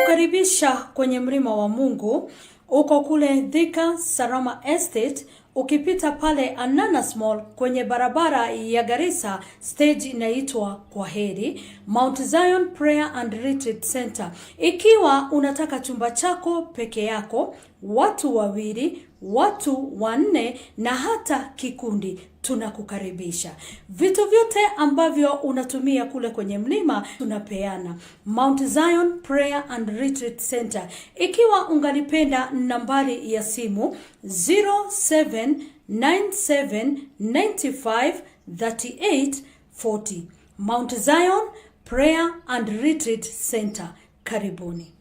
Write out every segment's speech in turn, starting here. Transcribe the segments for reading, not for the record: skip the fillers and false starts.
Nakukaribisha kwenye mlima wa Mungu. Uko kule Thika Sarama Estate. Ukipita pale Ananas Mall kwenye barabara ya Garissa, stage inaitwa Kwaheri, Mount Zion Prayer and Retreat Center. Ikiwa unataka chumba chako peke yako, watu wawili, watu wanne na hata kikundi, tunakukaribisha. Vitu vyote ambavyo unatumia kule kwenye mlima tunapeana. Mount Zion Prayer and Retreat Center. Ikiwa ungalipenda nambari ya simu 0797953840. Mount Zion Prayer and Retreat Center. Karibuni.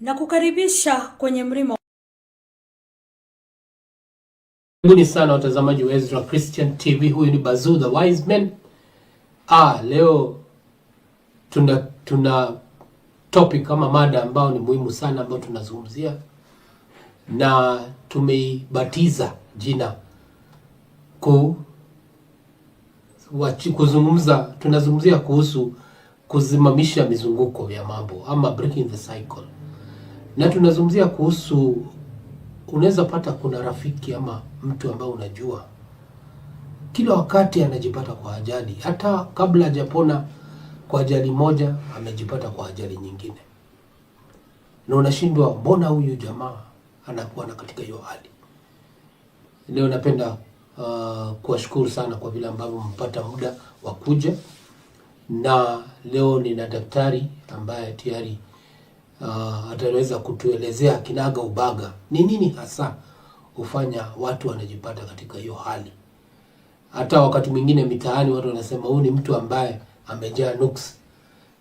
Na kukaribisha kwenye mlima. Karibuni sana watazamaji wa Ezra Christian TV. Huyu ni Bazuu the Wise Man. Leo tuna topic kama mada ambao ni muhimu sana ambao tunazungumzia, na tumeibatiza jina tunazungumzia kuhusu kuzimamisha mizunguko ya mambo ama breaking the cycle. Na tunazungumzia kuhusu, unaweza pata kuna rafiki ama mtu ambao unajua kila wakati anajipata kwa ajali, hata kabla hajapona kwa ajali moja amejipata kwa ajali nyingine, na unashindwa mbona huyu jamaa anakuwa na katika hiyo hali. Leo napenda kuwashukuru sana kwa vile ambavyo mpata muda wa kuja, na leo nina daktari ambaye tayari ataweza kutuelezea kinaga ubaga ni nini hasa hufanya watu wanajipata katika hiyo hali. Hata wakati mwingine mitaani watu wanasema huyu ni mtu ambaye amejaa nuksi,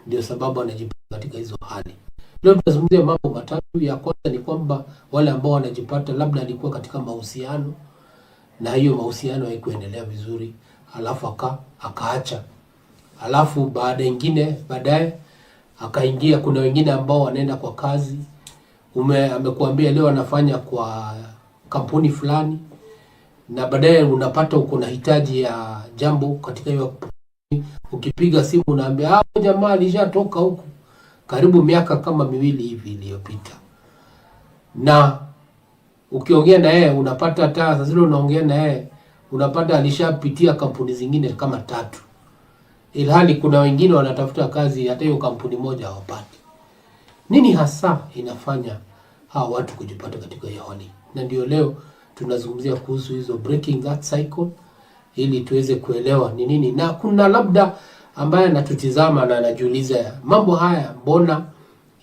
ndio sababu anajipata katika hizo hali. Leo tunazungumzia mambo matatu. Ya kwanza ni kwamba wale ambao wanajipata labda alikuwa katika mahusiano na hiyo mahusiano haikuendelea vizuri, alafu akaacha, alafu baadaye akaingia. Kuna wengine ambao wanaenda kwa kazi, amekuambia leo anafanya kwa kampuni fulani, na baadaye unapata uko na hitaji ya jambo katika hiyo. Ukipiga simu unaambia jamaa alishatoka huku karibu miaka kama 2 hivi iliyopita, na ukiongea na yeye unapata hata sasa zile unaongea na yeye unapata alishapitia kampuni zingine kama 3, ilhali kuna wengine wanatafuta kazi hata hiyo kampuni moja hawapati. Nini hasa inafanya hawa watu kujipata katika hiyo hali? Na ndio leo tunazungumzia kuhusu hizo breaking that cycle, ili tuweze kuelewa ni nini. Na kuna labda ambaye anatutizama na anajiuliza mambo haya mbona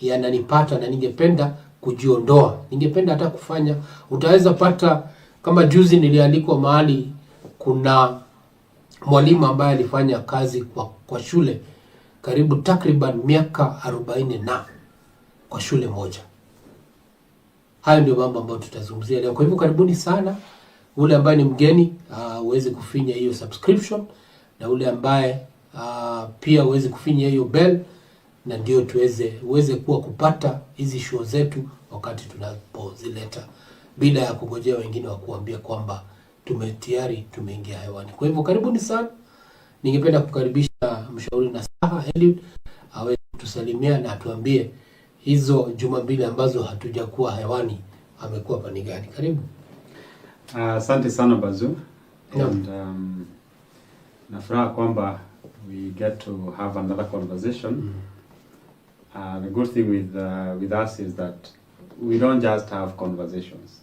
yananipata na ningependa kujiondoa, ningependa hata kufanya. Utaweza pata kama juzi niliandikwa mahali, kuna mwalimu ambaye alifanya kazi kwa shule karibu takriban miaka 40 na kwa shule moja. Hayo ndio mambo ambayo tutazungumzia leo. Kwa hivyo karibuni sana. Ule ambaye ni mgeni uweze kufinya hiyo subscription, na ule ambaye pia uweze kufinya hiyo bell, na ndio uweze kuwa kupata hizi show zetu wakati tunapozileta, bila ya kungojea wengine wa kuambia kwamba tumeingia hewani. Kwa hivyo karibuni sana. Ningependa kukaribisha mshauri na saha Eliud aweze kutusalimia na atuambie hizo juma mbili ambazo hatujakuwa hewani amekuwa pani gani. Karibu. Asante sana Bazuu. And nafuraha kwamba we get to have another conversation. The good thing with us is that we don't just have conversations.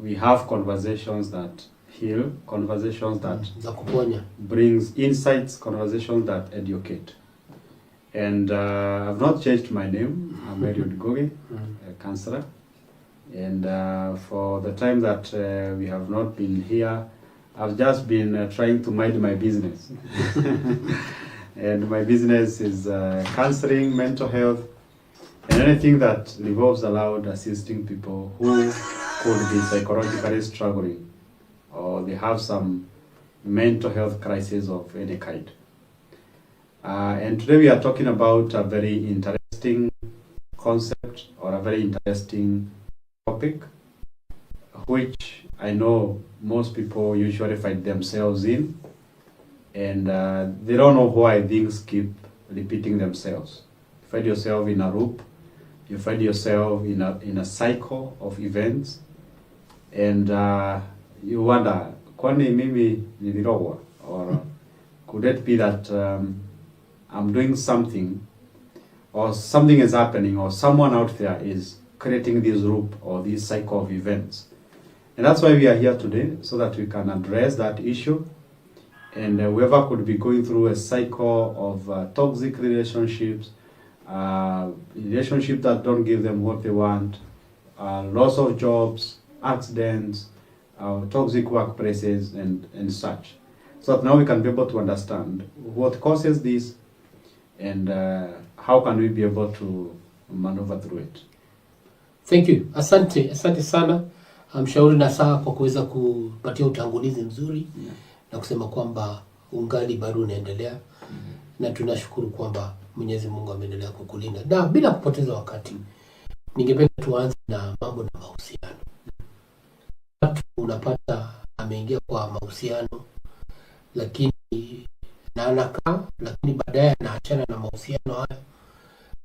We have conversations that heal, conversations that brings insights, conversations that educate. And I've not changed my name. I'm Eliud, a Counsellor. And for the time that we have not been here, I've just been trying to mind my business. And my business is counseling, mental health, and anything that revolves around assisting people who could be psychologically struggling, or they have some mental health crisis of any kind. And today we are talking about a very interesting concept, or a very interesting topic, which I know most people usually find themselves in, and they don't know why things keep repeating themselves. find yourself in a loop, you find yourself in a cycle of events, and you wonder, kwani mimi nilirogwa? Or could it be that I'm doing something, or something is happening, or someone out there is creating this loop or this cycle of events? And that's why we are here today, so that we can address that issue. And whoever could be going through a cycle of toxic relationships, relationships that don't give them what they want, loss of jobs, accidents, toxic workplaces, and such. So that now we can be able to understand what causes this, and how can we be able to maneuver through it. Thank you. Asante sana mshauri nasaha kwa kuweza kupatia utangulizi mzuri, na kusema kwamba ungali bado unaendelea, na tunashukuru kwamba Mwenyezi Mungu ameendelea kukulinda. Na bila kupoteza wakati, ningependa tuanze na mambo na mahusiano. Watu unapata ameingia kwa mahusiano, lakini anakaa, lakini baadaye anaachana na mahusiano haya.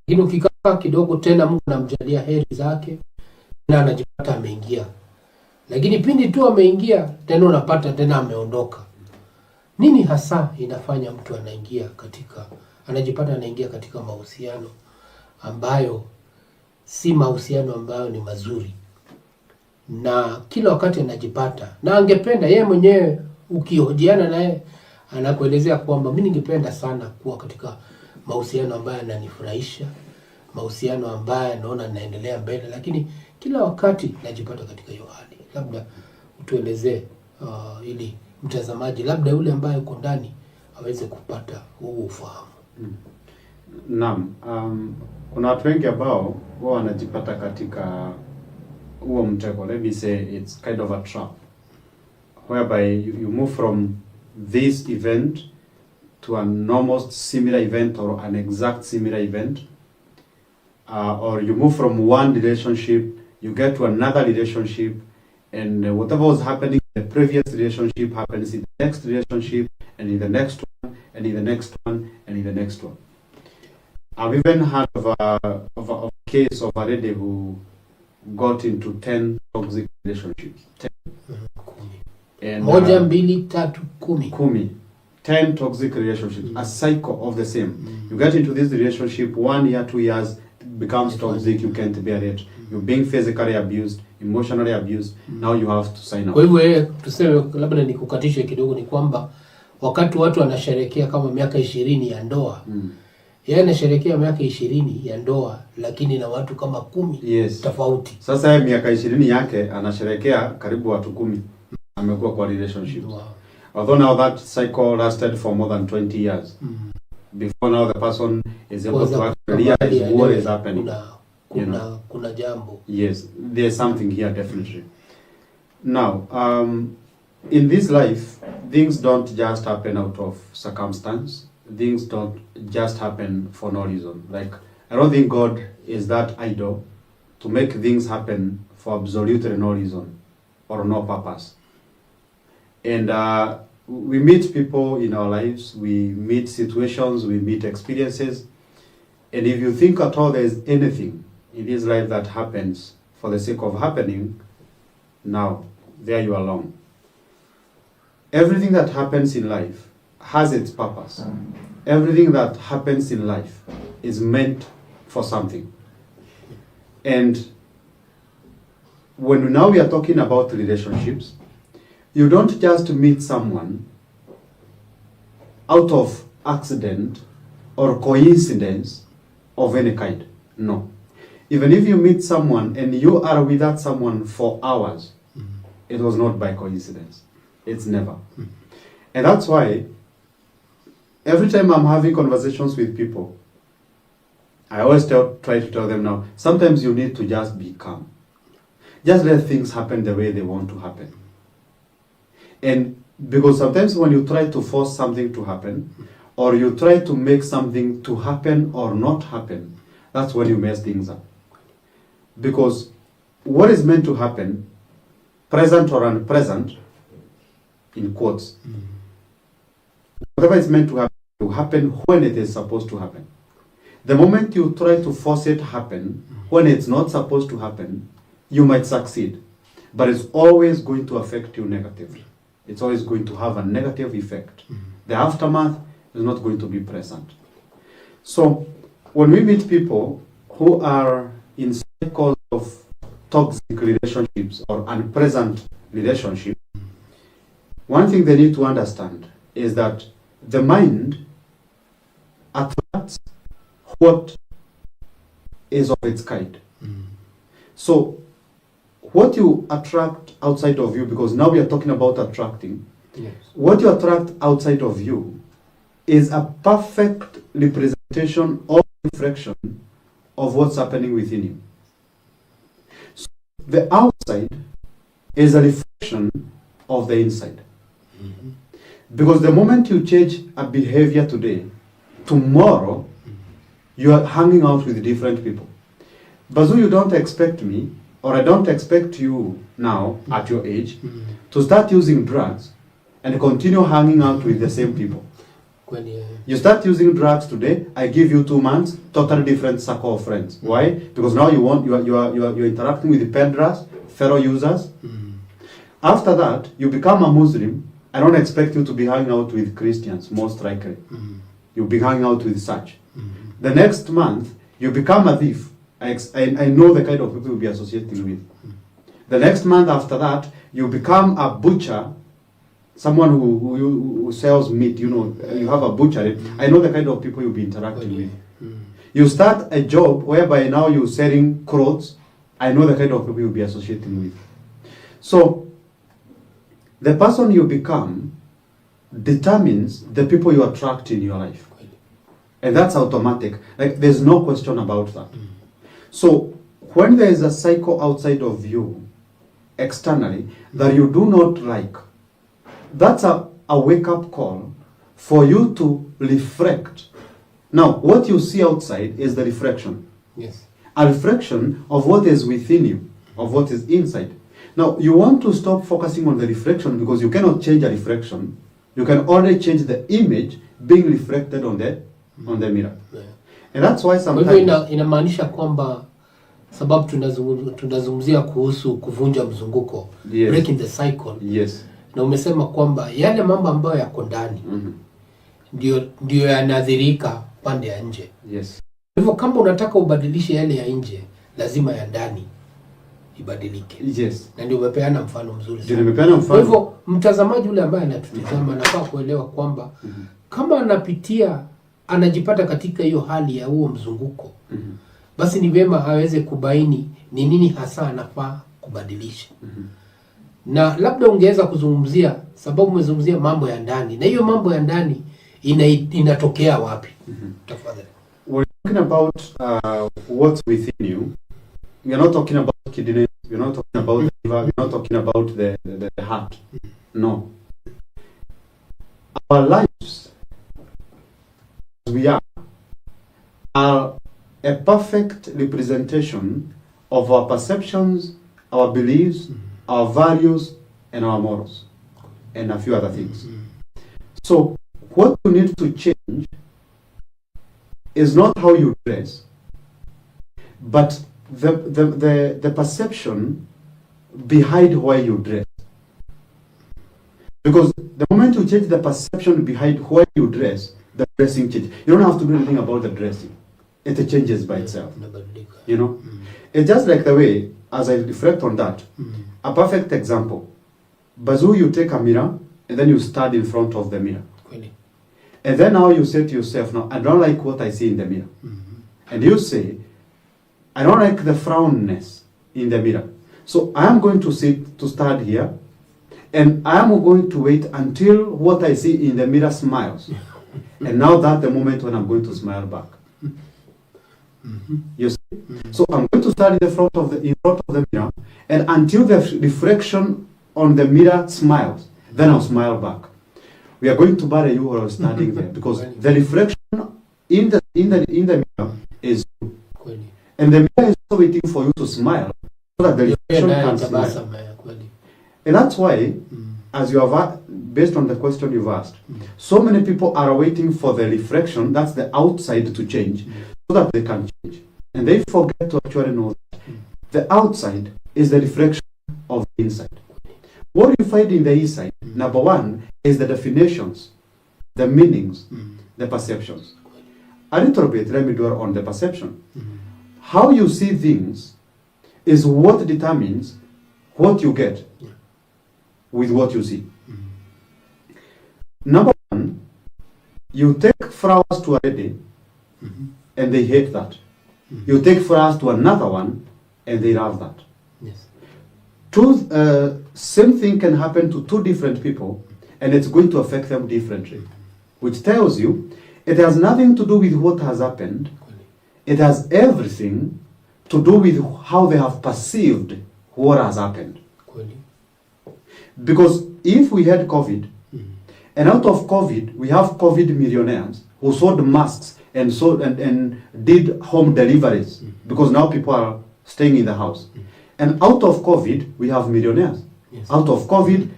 Lakini ukikaa kidogo tena, Mungu anamjalia heri zake, na anajipata ameingia. Lakini pindi tu ameingia, tena unapata tena ameondoka. Nini hasa inafanya mtu anajipata anaingia katika mahusiano ambayo si mahusiano ambayo ni mazuri, na kila wakati anajipata, na angependa yeye mwenyewe, ukihojiana naye anakuelezea kwamba mimi ningependa sana kuwa katika mahusiano ambayo yananifurahisha, mahusiano ambayo naona naendelea mbele, lakini kila wakati najipata katika hiyo hali. Labda utuelezee ili mtazamaji, labda yule ambaye uko ndani aweze kupata huu ufahamu. Naam, kuna watu wengi ambao wao wanajipata katika huo mtego. Let me say it's kind of a trap, whereby you move from this event to an almost similar event, or an exact similar event, or you move from one relationship, you get to another relationship, and whatever was happening in the previous relationship happens in the next relationship, and in the next one, and in the next one, and in the next one. I've even heard of a case of a lady who got into 10 toxic relationships. 10. And, 1, 2, 3, 10. 10 toxic relationships, a cycle of the same. You get into this relationship, 1 year, 2 years, it becomes toxic, you can't bear it. You're being physically abused, emotionally abused, now you have to sign up. Kwa hivyo tuseme, labda nikukatishe kidogo, ni kwamba wakati watu wanasherehekea kama miaka 20 ya ndoa, yeye anasherehekea miaka 20 ya ndoa, lakini na watu kama 10 tofauti. Sasa yeye miaka 20 yake anasherehekea karibu watu 10 amekuwa kwa relationship. Wow. Although now that cycle lasted for more than 20 years. Before now the person is able to actually realize what is happening. Kuna jambo. Yes, there's something here definitely. Now, in this life, things don't just happen out of circumstance. Things don't just happen for no reason. Like, I don't think God is that idle to make things happen for absolutely no reason or no purpose. And we meet people in our lives, we meet situations, we meet experiences. And if you think at all there's anything in this life that happens for the sake of happening, now, there you are wrong. Everything that happens in life has its purpose. Everything that happens in life is meant for something. And when now we are talking about relationships, you don't just meet someone out of accident or coincidence of any kind. No. Even if you meet someone and you are with that someone for hours, it was not by coincidence. It's never. And that's why every time I'm having conversations with people, I always try to tell them now, sometimes you need to just be calm. Just let things happen the way they want to happen. And because sometimes when you try to force something to happen, or you try to make something to happen or not happen, that's when you mess things up. Because what is meant to happen, present or unpresent, in quotes, whatever is meant to happen when it is supposed to happen. The moment you try to force it to happen, when it's not supposed to happen, you might succeed. But it's always going to affect you negatively. It's always going to have a negative effect. The aftermath is not going to be present. So when we meet people who are in cycles of toxic relationships or unpleasant relationships, one thing they need to understand is that the mind attracts what is of its kind. So what you attract outside of you, because now we are talking about attracting, Yes. what you attract outside of you is a perfect representation or reflection of what's happening within you. So the outside is a reflection of the inside. Because the moment you change a behavior today, tomorrow you are hanging out with different people. Bazoo, you don't expect me, or I don't expect you now at your age to start using drugs and continue hanging out with the same people. You start using drugs today, I give you 2 months, totally different circle of friends. Why? Because now you're interacting with the peddlers, fellow users. After that, you become a Muslim. I don't expect you to be hanging out with Christians, most likely. You'll be hanging out with such. The next month, you become a thief. I know the kind of people you'll be associating with. The next month after that, you become a butcher, someone who sells meat, you know, you have a butchery. I know the kind of people you'll be interacting with. You start a job whereby now you're selling clothes. I know the kind of people you'll be associating with. So, the person you become determines the people you attract in your life. And that's automatic. Like, there's no question about that. So, when there is a cycle outside of you, externally, that you do not like, that's a wake-up call for you to reflect. Now, what you see outside is the reflection. Yes. A reflection of what is within you, of what is inside. Now, you want to stop focusing on the reflection because you cannot change a reflection. You can only change the image being reflected on the mirror. Yeah. And that's why Kwa sometimes... hivyo inamaanisha kwamba sababu tunazungumzia kuhusu kuvunja mzunguko, Yes. breaking the cycle. Yes. Na umesema kwamba yale mambo ambayo yako ndani ndio yanadhirika pande ya nje. Yes. Hivyo kama unataka ubadilishe yale ya nje, lazima ya ndani ibadilike. Yes. Na ndio umepeana mfano mzuri sana. Nimepeana mfano. Kwa hivyo mtazamaji ule ambaye anatutazama anafaa kuelewa kwamba kama anajipata katika hiyo hali ya huo mzunguko, basi ni vema aweze kubaini ni nini hasa anafaa kubadilisha. Na labda ungeweza kuzungumzia, sababu umezungumzia mambo ya ndani, na hiyo mambo ya ndani inatokea wapi? Tafadhali. We're talking about what's within you. We're not talking about kidneys. We're not talking about the liver. We're not talking about the heart. No. Our lives, as we are a perfect representation of our perceptions, our beliefs, our values, and our morals, and a few other things. So, what you need to change is not how you dress, but the perception behind why you dress. Because the moment you change the perception behind why you dress, the dressing changes. You don't have to do anything about the dressing. It changes by itself. You know? It's just like the way, as I reflect on that, a perfect example. Bazoo, you take a mirror, and then you stand in front of the mirror. And then now you say to yourself, now, I don't like what I see in the mirror. And you say, I don't like the frownness in the mirror. So I am going to stand here, and I am going to wait until what I see in the mirror smiles. And now that's the moment when I'm going to smile back. You see? So I'm going to stand in front of the mirror, and until the reflection on the mirror smiles, then I'll smile back. We are going to bury you while standing there, because the reflection in the mirror is you. And the mirror is also waiting for you to smile so that the reflection can smile. And that's why, as you have, based on the question you've asked, so many people are waiting for the reflection, that's the outside, to change, so that they can change. And they forget to actually know that the outside is the reflection of the inside. What you find in the inside, number one, is the definitions, the meanings, the perceptions. A little bit, let me dwell on the perception. How you see things is what determines what you get with what you see. Number one, you take flowers to a lady and they hate that. You take flowers to another one and they love that. Yes. Same thing can happen to two different people and it's going to affect them differently. Which tells you it has nothing to do with what has happened. It has everything to do with how they have perceived what has happened. Because if we had COVID, and out of COVID, we have COVID millionaires who sold masks and sold and did home deliveries because now people are staying in the house. And out of COVID, we have millionaires. Yes. Out of COVID,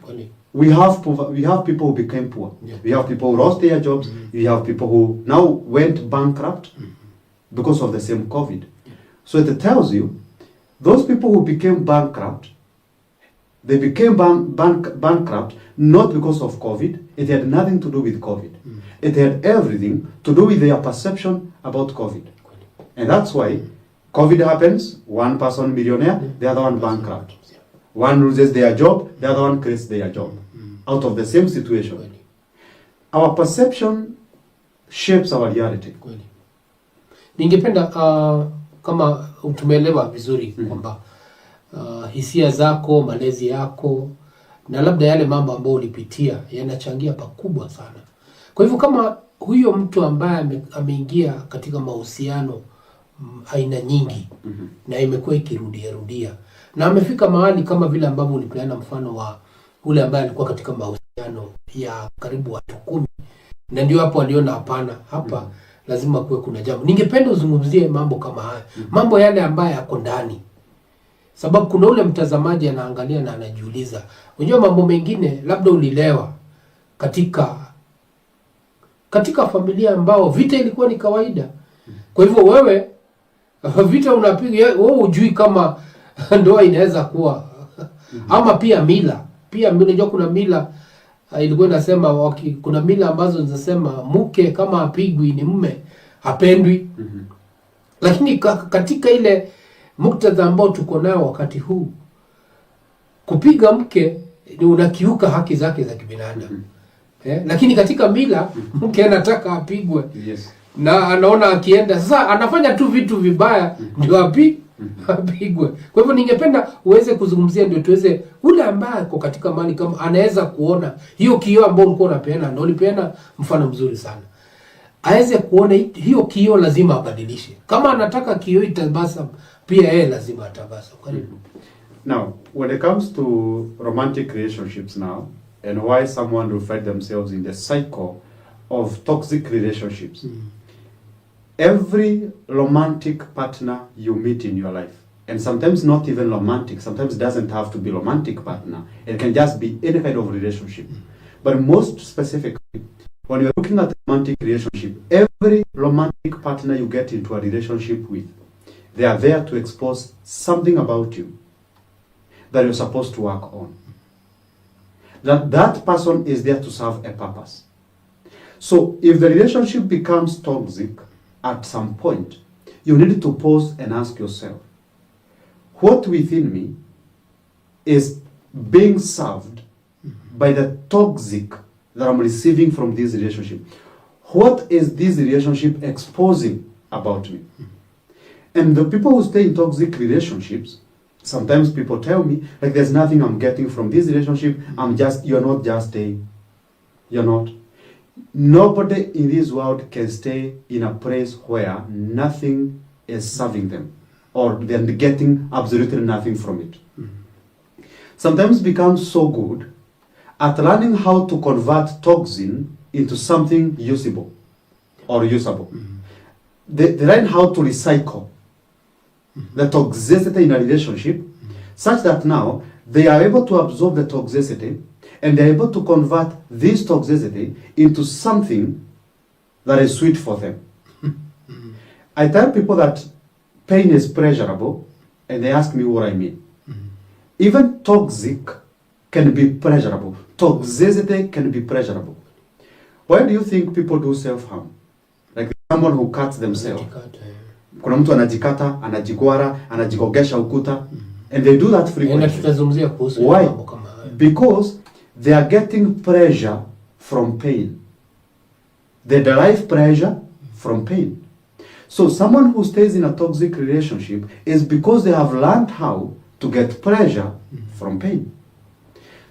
we have people who became poor. Yeah. We have people who lost their jobs. We have people who now went bankrupt because of the same COVID. So it tells you, those people who became bankrupt, they became bankrupt not because of COVID. It had nothing to do with COVID. It had everything to do with their perception about COVID. And that's why COVID happens, one person millionaire, the other one bankrupt. One loses their job, the other one creates their job. Out of the same situation. Our perception shapes our reality. Ningependa kama tumeelewa vizuri kwamba hisia zako, malezi yako na labda yale mambo ambayo ulipitia yanachangia pakubwa sana. Kwa hivyo kama huyo mtu ambaye ameingia katika mahusiano aina nyingi na imekuwa ikirudia na amefika mahali kama vile ambavyo ulipeana mfano wa ule ambaye alikuwa katika mahusiano ya karibu watu 10 na ndio hapo aliona hapana hapa lazima kuwe kuna jambo. Ningependa uzungumzie mambo kama haya. Mambo yale ambaye yako ndani. Sababu kuna ule mtazamaji anaangalia na anajiuliza, unajua mambo mengine labda ulilewa katika familia ambao vita ilikuwa ni kawaida. Kwa hivyo wewe vita unapiga wewe hujui kama ndoa inaweza kuwa ama pia mila unajua kuna mila ilikuwa inasema kuna mila ambazo zinasema mke kama apigwi ni mume hapendwi. Lakini katika ile muktadha ambao tuko nao wakati huu, kupiga mke ni unakiuka haki zake za kibinadamu. Lakini katika mila mke anataka apigwe. Yes. Na anaona akienda sasa anafanya tu vitu vibaya ndio apigwe. Kwa hivyo ningependa uweze kuzungumzia ndio tuweze ule ambaye ako katika mali kama anaweza kuona hiyo kioo ambayo ulikuwa unapeana na ulipeana mfano mzuri sana. Aweze kuona hiyo kioo lazima abadilishe. Kama anataka kioo itabasa pia yeye lazima atabasa. Karibu. Now, when it comes to romantic relationships now and why someone will find themselves in the cycle of toxic relationships. Every romantic partner you meet in your life, and sometimes not even romantic, sometimes it doesn't have to be romantic partner, it can just be any kind of relationship. But most specifically, when you're looking at a romantic relationship, every romantic partner you get into a relationship with, they are there to expose something about you that you're supposed to work on. That person is there to serve a purpose. So if the relationship becomes toxic at some point, you need to pause and ask yourself, what within me is being served by the toxic that I'm receiving from this relationship? What is this relationship exposing about me? And the people who stay in toxic relationships, sometimes people tell me, like, there's nothing I'm getting from this relationship. You're not just staying. You're not. Nobody in this world can stay in a place where nothing is serving them or they're getting absolutely nothing from it. Sometimes becomes so good at learning how to convert toxin into something usable or usable. They learn how to recycle the toxicity in a relationship such that now they are able to absorb the toxicity and they're able to convert this toxicity into something that is sweet for them. I tell people that pain is pleasurable, and they ask me what I mean. Even toxic can be pleasurable. Toxicity can be pleasurable. Why do you think people do self-harm? Like someone who cuts themselves. Kuna mtu anajikata, anajigwara, anajigogesha ukuta, and they do that frequently. Why? Because they are getting pleasure from pain. They derive pleasure from pain. So someone who stays in a toxic relationship is because they have learned how to get pleasure from pain.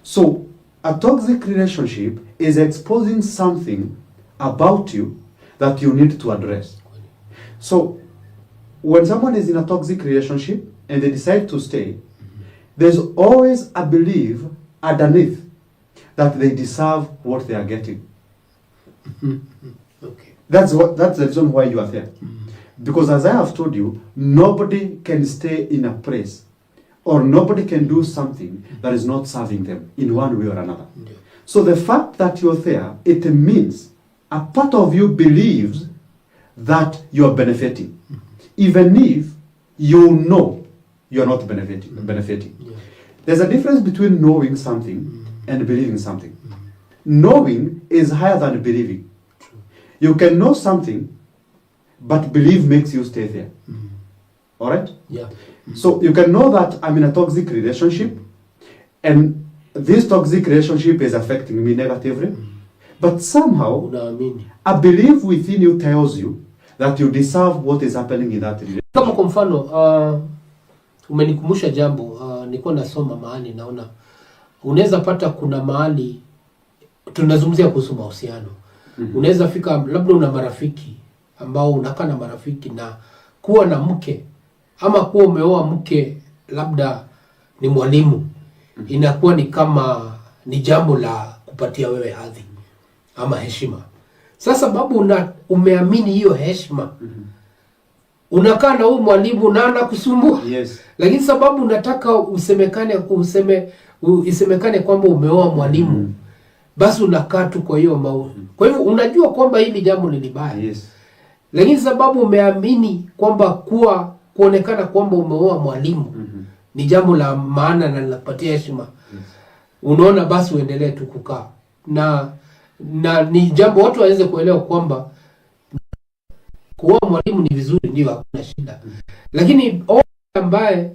So a toxic relationship is exposing something about you that you need to address. So when someone is in a toxic relationship and they decide to stay, there's always a belief underneath that they deserve what they are getting. Okay. That's the reason why you are there. Because as I have told you, nobody can stay in a place or nobody can do something that is not serving them in one way or another. Yeah. So the fact that you're there, it means a part of you believes that you're benefiting, even if you know you're not benefiting. Yeah. There's a difference between knowing something and believing something. Knowing is higher than believing. True. You can know something, but belief makes you stay there. All right? Yeah. So you can know that I'm in a toxic relationship, and this toxic relationship is affecting me negatively, but somehow a belief within you tells you that you deserve what is happening in that relationship. Kama kwa mfano, umenikumbusha jambo, nilikuwa nasoma mahali naona unaweza pata kuna mahali tunazungumzia kuhusu mahusiano. Unaweza fika labda una marafiki ambao unakaa na marafiki na kuwa na mke ama kuwa umeoa mke labda ni mwalimu, inakuwa ni kama ni jambo la kupatia wewe hadhi ama heshima. Sasa sababu umeamini hiyo heshima, unakaa na huyu mwalimu na anakusumbua. Yes. Lakini sababu unataka isemekane kwamba umeoa mwalimu, basi unakaa tu kwa hiyo Kwa hivyo unajua kwamba hili jambo ni libaya. Yes. Lakini sababu umeamini kwamba kuonekana kwamba umeoa mwalimu ni jambo la maana na linapatia heshima. Yes. Unaona basi uendelee tu kukaa. Na ni jambo watu waweze kuelewa kwamba kuoa mwalimu ni vizuri, ndio hakuna shida. Lakini ambaye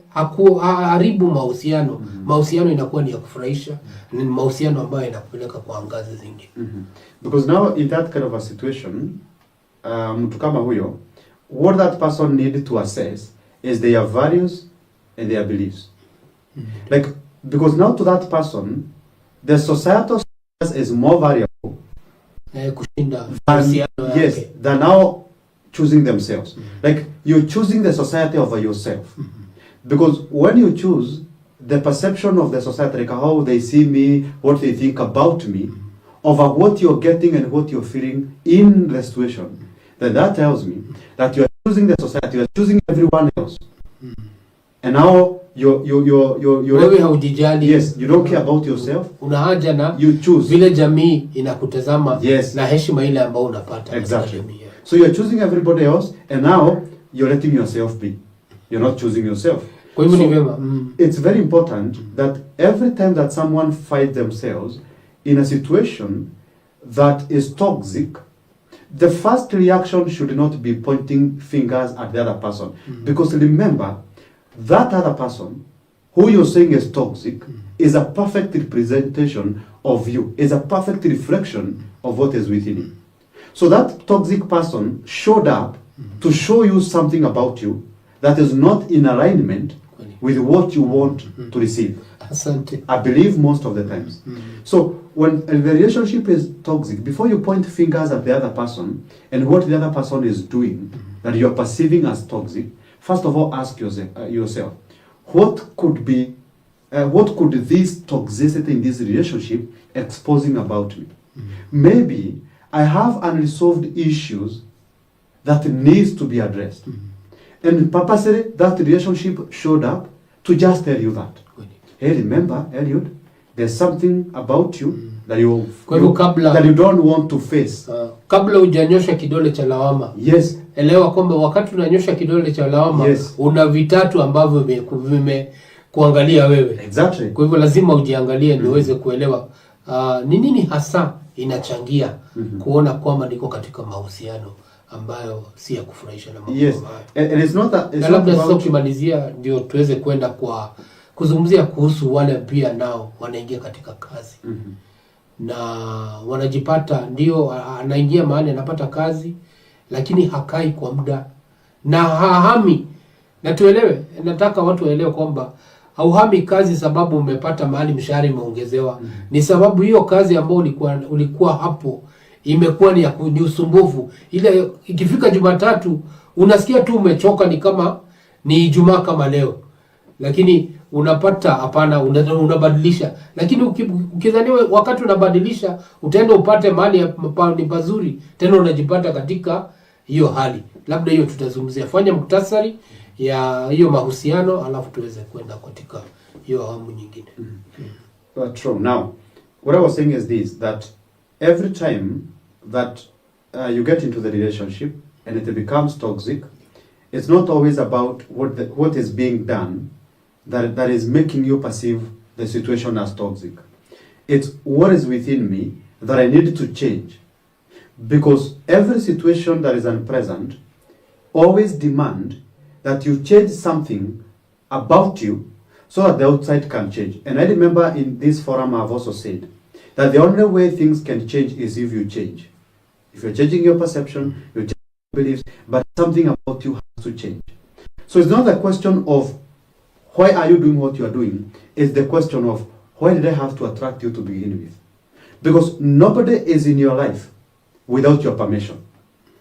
haribu mahusiano, mahusiano inakuwa ni ya kufurahisha, ni mahusiano ambayo inakupeleka kwa ngazi zingine. Because now in that kind of a situation, mtu kama huyo, what that person need to assess is their values and their beliefs. Like, because now to that person, the societal status is more valuable than now choosing themselves. Like, you're choosing the society over yourself. Because when you choose, the perception of the society, like how they see me, what they think about me, over what you're getting and what you're feeling in the situation, then that tells me that you are choosing the society, you are choosing everyone else. And now you're yes, you don't care about yourself. Unahaja na you choose vile jamii inakutazama. Yes. Na heshima ile ambayo unapata. Exactly. So you're choosing everybody else, and now you're letting yourself be. You're not choosing yourself. So it's very important that every time that someone finds themselves in a situation that is toxic, the first reaction should not be pointing fingers at the other person. Because remember, that other person who you're saying is toxic is a perfect representation of you, is a perfect reflection of what is within you. So that toxic person showed up to show you something about you that is not in alignment with what you want to receive. I believe most of the times. So when the relationship is toxic, before you point fingers at the other person and what the other person is doing that you are perceiving as toxic, first of all ask yourself, what could this toxicity in this relationship exposing about me? Maybe I have unresolved issues that needs to be addressed. And purposely that relationship showed up to just tell you that. Hey, remember, Eliud, there's something about you that you don't want to face. Kabla hujanyosha kidole cha lawama. Yes, elewa kwamba wakati unanyosha kidole cha lawama, Yes. una vitatu ambavyo kuangalia wewe. Exactly. Kwa hivyo lazima ujiangalie ndio uweze kuelewa ni nini hasa inachangia kuona kwamba niko katika mahusiano ambayo si ya kufurahisha na mambo Yes. haya. And it's not that it's Na not labda sasa about ukimalizia ndio tuweze kwenda kwa kuzungumzia kuhusu wale pia nao wanaingia katika kazi. Na wanajipata ndio anaingia mahali anapata kazi lakini hakai kwa muda na hahami. Na tuelewe, nataka watu waelewe kwamba hauhami kazi sababu umepata mahali mshahara umeongezewa. Ni sababu hiyo kazi ambayo ulikuwa hapo imekuwa ni usumbufu. Ile ikifika Jumatatu unasikia tu umechoka, ni kama ni Ijumaa kama leo. Lakini unapata hapana, unabadilisha. Lakini ukidhaniwa wakati unabadilisha utaenda upate mahali ni pazuri, tena unajipata katika hiyo hali. Labda hiyo tutazungumzia. Fanya muktasari ya hiyo mahusiano alafu tuweze kwenda katika hiyo awamu nyingine. True. Now, what I was saying is this, that every time that you get into the relationship and it becomes toxic, it's not always about what is being done that is making you perceive the situation as toxic. It's what is within me that I need to change. Because every situation that is unpleasant always demand that you change something about you so that the outside can change. And I remember in this forum I've also said that the only way things can change is if you change. If you're changing your perception, you're changing your beliefs, but something about you has to change. So it's not a question of why are you doing what you are doing, it's the question of why did I have to attract you to begin with? Because nobody is in your life without your permission.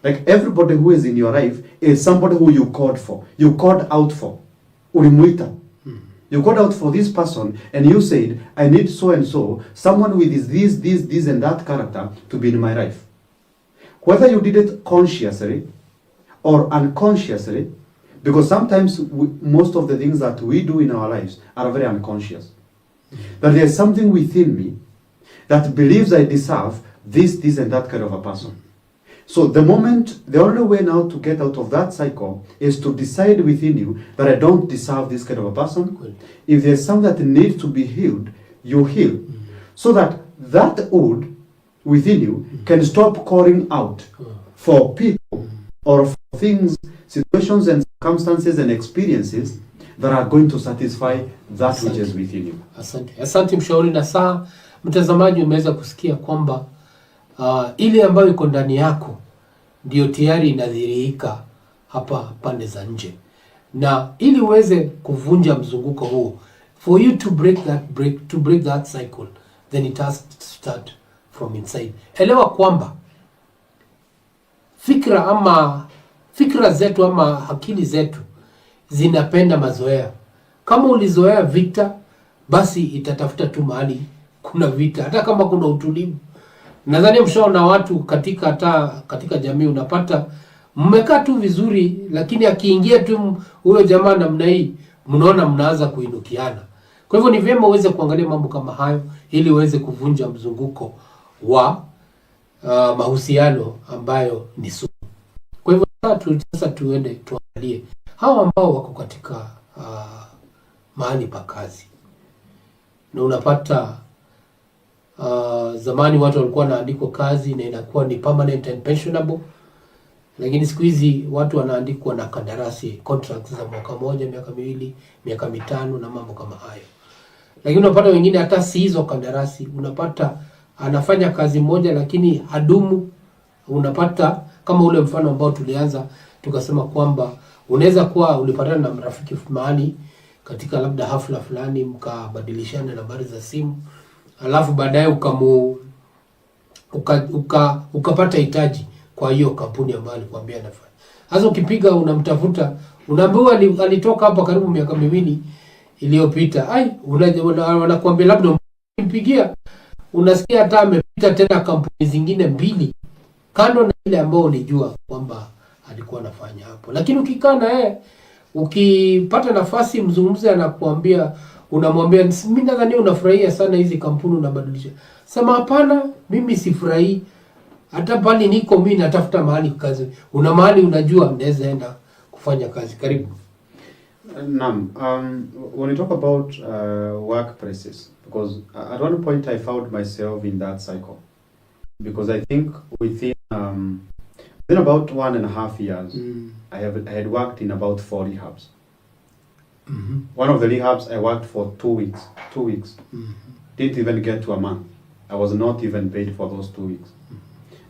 Like everybody who is in your life is somebody who you called for. You called out for. Ulimuita. You called out for this person and you said, I need so and so, someone with this and that character to be in my life. Whether you did it consciously or unconsciously, because sometimes most of the things that we do in our lives are very unconscious. That there's something within me that believes I deserve this and that kind of a person. So the only way now to get out of that cycle is to decide within you that I don't deserve this kind of a person. Good. If there's something that needs to be healed, you heal. So that wound within you can stop calling out for people or for things, situations and circumstances and experiences that are going to satisfy that which is within you. Asante mshauri. Na saa mtazamaji umeweza kusikia kwamba ile ambayo iko ndani yako ndio tayari inadhihirika hapa pande za nje, na ili uweze kuvunja mzunguko huo, for you to break that cycle, then it has to start from inside. Elewa kwamba fikra zetu ama akili zetu zinapenda mazoea. Kama ulizoea vita, basi itatafuta tu mahali kuna vita, hata kama kuna utulivu. Nadhani mshaona watu katika jamii, unapata mmekaa tu vizuri, lakini akiingia tu huyo jamaa namna hii, mnaona mnaanza kuinukiana. Kwa hivyo ni vyema uweze kuangalia mambo kama hayo ili uweze kuvunja mzunguko wa mahusiano ambayo ni sumu. Kwa hivyo sasa tuende tuangalie hao ambao wako katika mahali pa kazi. Na unapata zamani watu walikuwa wanaandikwa kazi na inakuwa ni permanent and pensionable, lakini siku hizi watu wanaandikwa na kandarasi, contracts za mwaka moja, miaka miwili, miaka mitano na mambo kama hayo. Lakini unapata wengine hata si hizo kandarasi, unapata anafanya kazi moja lakini hadumu. Unapata kama ule mfano ambao tulianza tukasema kwamba unaweza kuwa ulipatana na marafiki mahali katika labda hafla fulani, mkabadilishana nambari za simu, alafu baadaye ukapata hitaji kwa hiyo kampuni ambayo alikwambia anafanya. Sasa ukipiga unamtafuta, unaambiwa alitoka hapa karibu miaka miwili iliyopita. Wanakuambia labda umpigia, unasikia hata amepita tena kampuni zingine mbili kando na ile ambayo ulijua kwamba alikuwa anafanya hapo. Lakini ukikaa na yeye, ukipata nafasi mzungumze, anakuambia, unamwambia mimi nadhani unafurahia sana hizi kampuni unabadilisha. Sema hapana, mimi sifurahi. Hata pale niko mimi natafuta mahali kazi. Una mahali unajua naweza enda kufanya kazi. Karibu. Naam, when we talk about workplaces, because at one point I found myself in that cycle, because I think within about 1.5 years, I had worked in about 4 rehabs. One of the rehabs I worked for 2 weeks. 2 weeks. Didn't even get to a month. I was not even paid for those 2 weeks.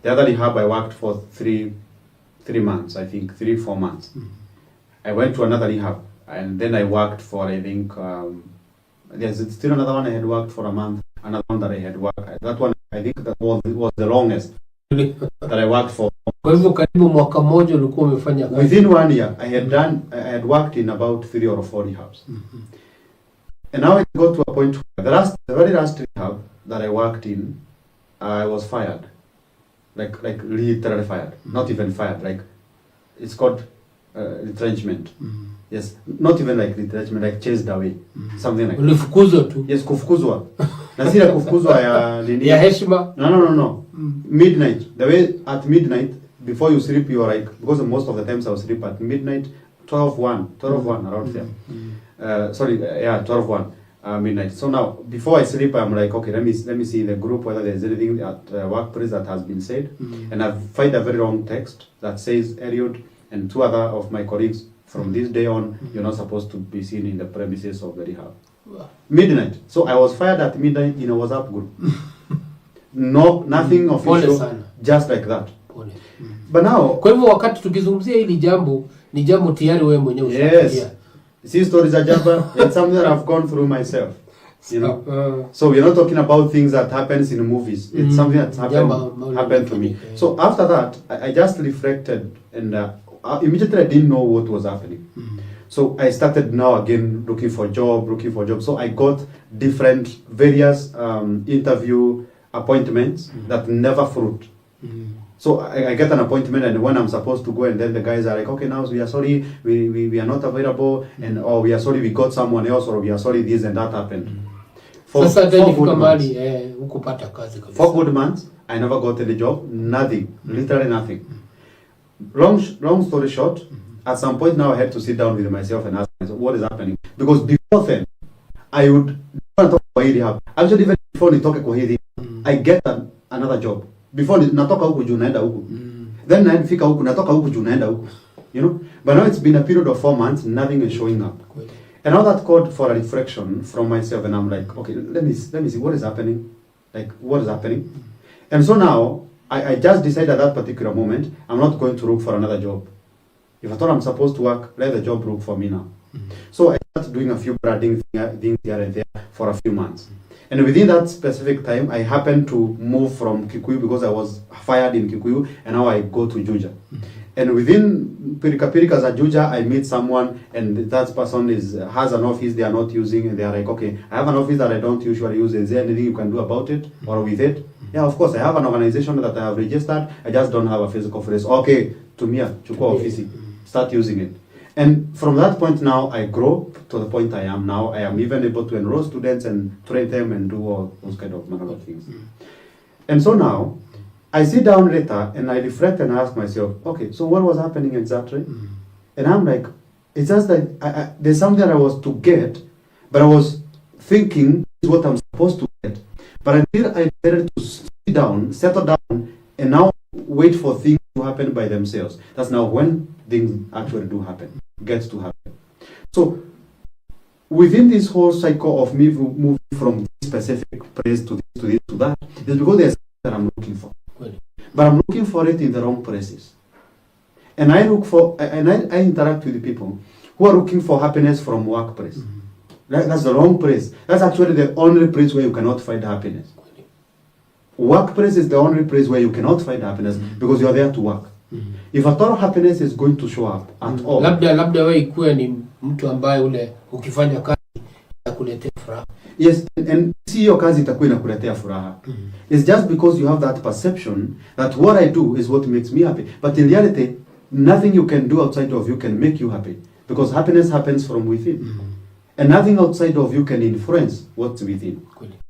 The other rehab I worked for 3 months, I think 3-4 months. I went to another rehab, and then I worked for, I think, there's still another one I had worked for a month, another one that I had worked, that one I think that was the longest that I worked for. Kwa hivyo karibu mwaka mmoja ulikuwa umefanya kazi. Within 1 year, I had worked in about 3 or 4 rehabs. And now I got to a point where the very last rehab that I worked in, I was fired. Like literally fired. Not even fired, like it's called retrenchment. Yes, not even like retrenchment, like chased away. Something like Ulifukuzwa tu. Yes, kufukuzwa. Na si kufukuzwa ya nini? Ya heshima. No. Midnight. The way at midnight, before you sleep, you are like, because most of the times I will sleep at midnight, 12:01 around there. 12:01 midnight. So now, before I sleep, I'm like, okay, let me see the group whether there's anything at workplace that has been said, and I find a very long text that says, Eliud and 2 other of my colleagues, from this day on, you're not supposed to be seen in the premises of the rehab. Midnight. So I was fired at midnight in a WhatsApp group. Nothing official, just like that. But now, kwa hivyo wakati tukizungumzia hili jambo ni jambo tayari wewe mwenyewe ushafikia. Yes. See, stories are jamba. It's something that I've gone through myself. You know. So we're not talking about things that happens in movies. It's something that's happened to me. So after that, I just reflected, and immediately I didn't know what was happening. So I started now again looking for job. So I got various interview appointments that never fruit. So I get an appointment, and when I'm supposed to go, and then the guys are like, okay, now we are sorry, we are not available, and we are sorry we got someone else, or we are sorry this and that happened. For 4 good months, I never got any job, nothing, literally nothing. Long story short, at some point now I had to sit down with myself and ask myself, what is happening? Because before then, I would talk about actually even before I talk about I get another job. Before natoka huku juu naenda huku. Then nafika huku natoka huku juu naenda huku. You know? But now it's been a period of 4 months, nothing is showing up. And now that called for a reflection from myself, and I'm like, okay, let me see what is happening. Like, what is happening? And so now I just decided at that particular moment, I'm not going to look for another job. If I thought I'm supposed to work, let the job look for me now. So I started doing a few branding things here and there for a few months. And within that specific time, I happened to move from Kikuyu because I was fired in Kikuyu, and now I go to Juja. And within Pirika za Juja, I meet someone, and that person has an office they are not using, and they are like, okay, I have an office that I don't usually use. Is there anything you can do about it or with it? Yeah, of course, I have an organization that I have registered. I just don't have a physical place. Okay, tumia, chukua office, start using it. And from that point now, I grow to the point I am now. I am even able to enroll students and train them and do all those kind of manner of things. And so now, I sit down later and I reflect and ask myself, okay, so what was happening exactly? And I'm like, it's just that there's something I was to get, but I was thinking this is what I'm supposed to get. But until I decided to sit down, settle down, and now wait for things to happen by themselves. That's now when things actually do happen, gets to happen. So within this whole cycle of me moving from this specific place to this, to this, to that, is because there's something that I'm looking for. But I'm looking for it in the wrong places. And I look for, and I interact with people who are looking for happiness from workplace. That's the wrong place. That's actually the only place where you cannot find happiness. Workplace is the only place where you cannot find happiness because you are there to work. If at all happiness is going to show up at all. Labda wewe ikuwe ni mtu ambaye ule ukifanya kazi inakuletea furaha. Yes, and see hiyo kazi itakuwa inakuletea furaha. It's just because you have that perception that what I do is what makes me happy. But in reality, nothing you can do outside of you can make you happy. Because happiness happens from within. And nothing outside of you can influence what's within.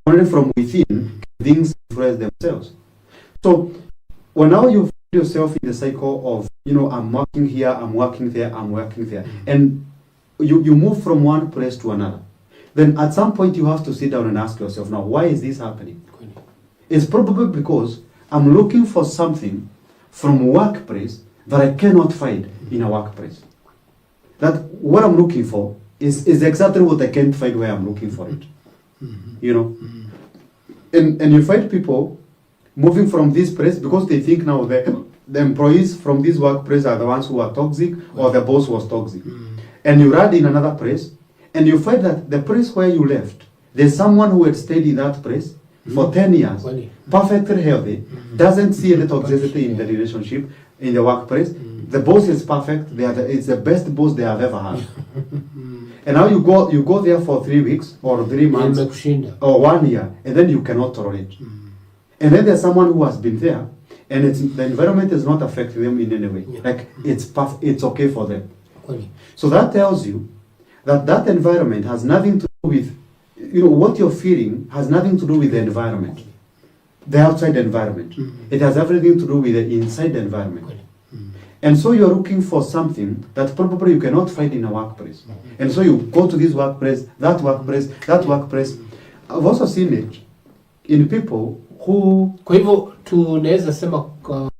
Only from within things influence themselves. So Well, now you find yourself in the cycle of, I'm working here, I'm working there, I'm working there. And you move from one place to another. Then at some point you have to sit down and ask yourself, now, why is this happening? It's probably because I'm looking for something from workplace that I cannot find in a workplace. That what I'm looking for is exactly what I can't find where I'm looking for it. And you find people moving from this place because they think now the employees from this workplace are the ones who are toxic, or the boss was toxic. And you run in another place, and you find that the place where you left, there's someone who had stayed in that place for 10 years, perfectly healthy, doesn't see any toxicity in the relationship, in the workplace. The boss is perfect. It's the best boss they have ever had. And now you go there for 3 weeks or 3 months or 1 year, and then you cannot tolerate. And then there's someone who has been there, and the environment is not affecting them in any way. Like it's okay for them. So that tells you that environment has nothing to do with, what you're feeling has nothing to do with the environment, the outside environment. It has everything to do with the inside environment. And so you're looking for something that probably you cannot find in a workplace. And so you go to this workplace, that workplace, that workplace. I've also seen it in people who... Kwa hivyo tunaweza sema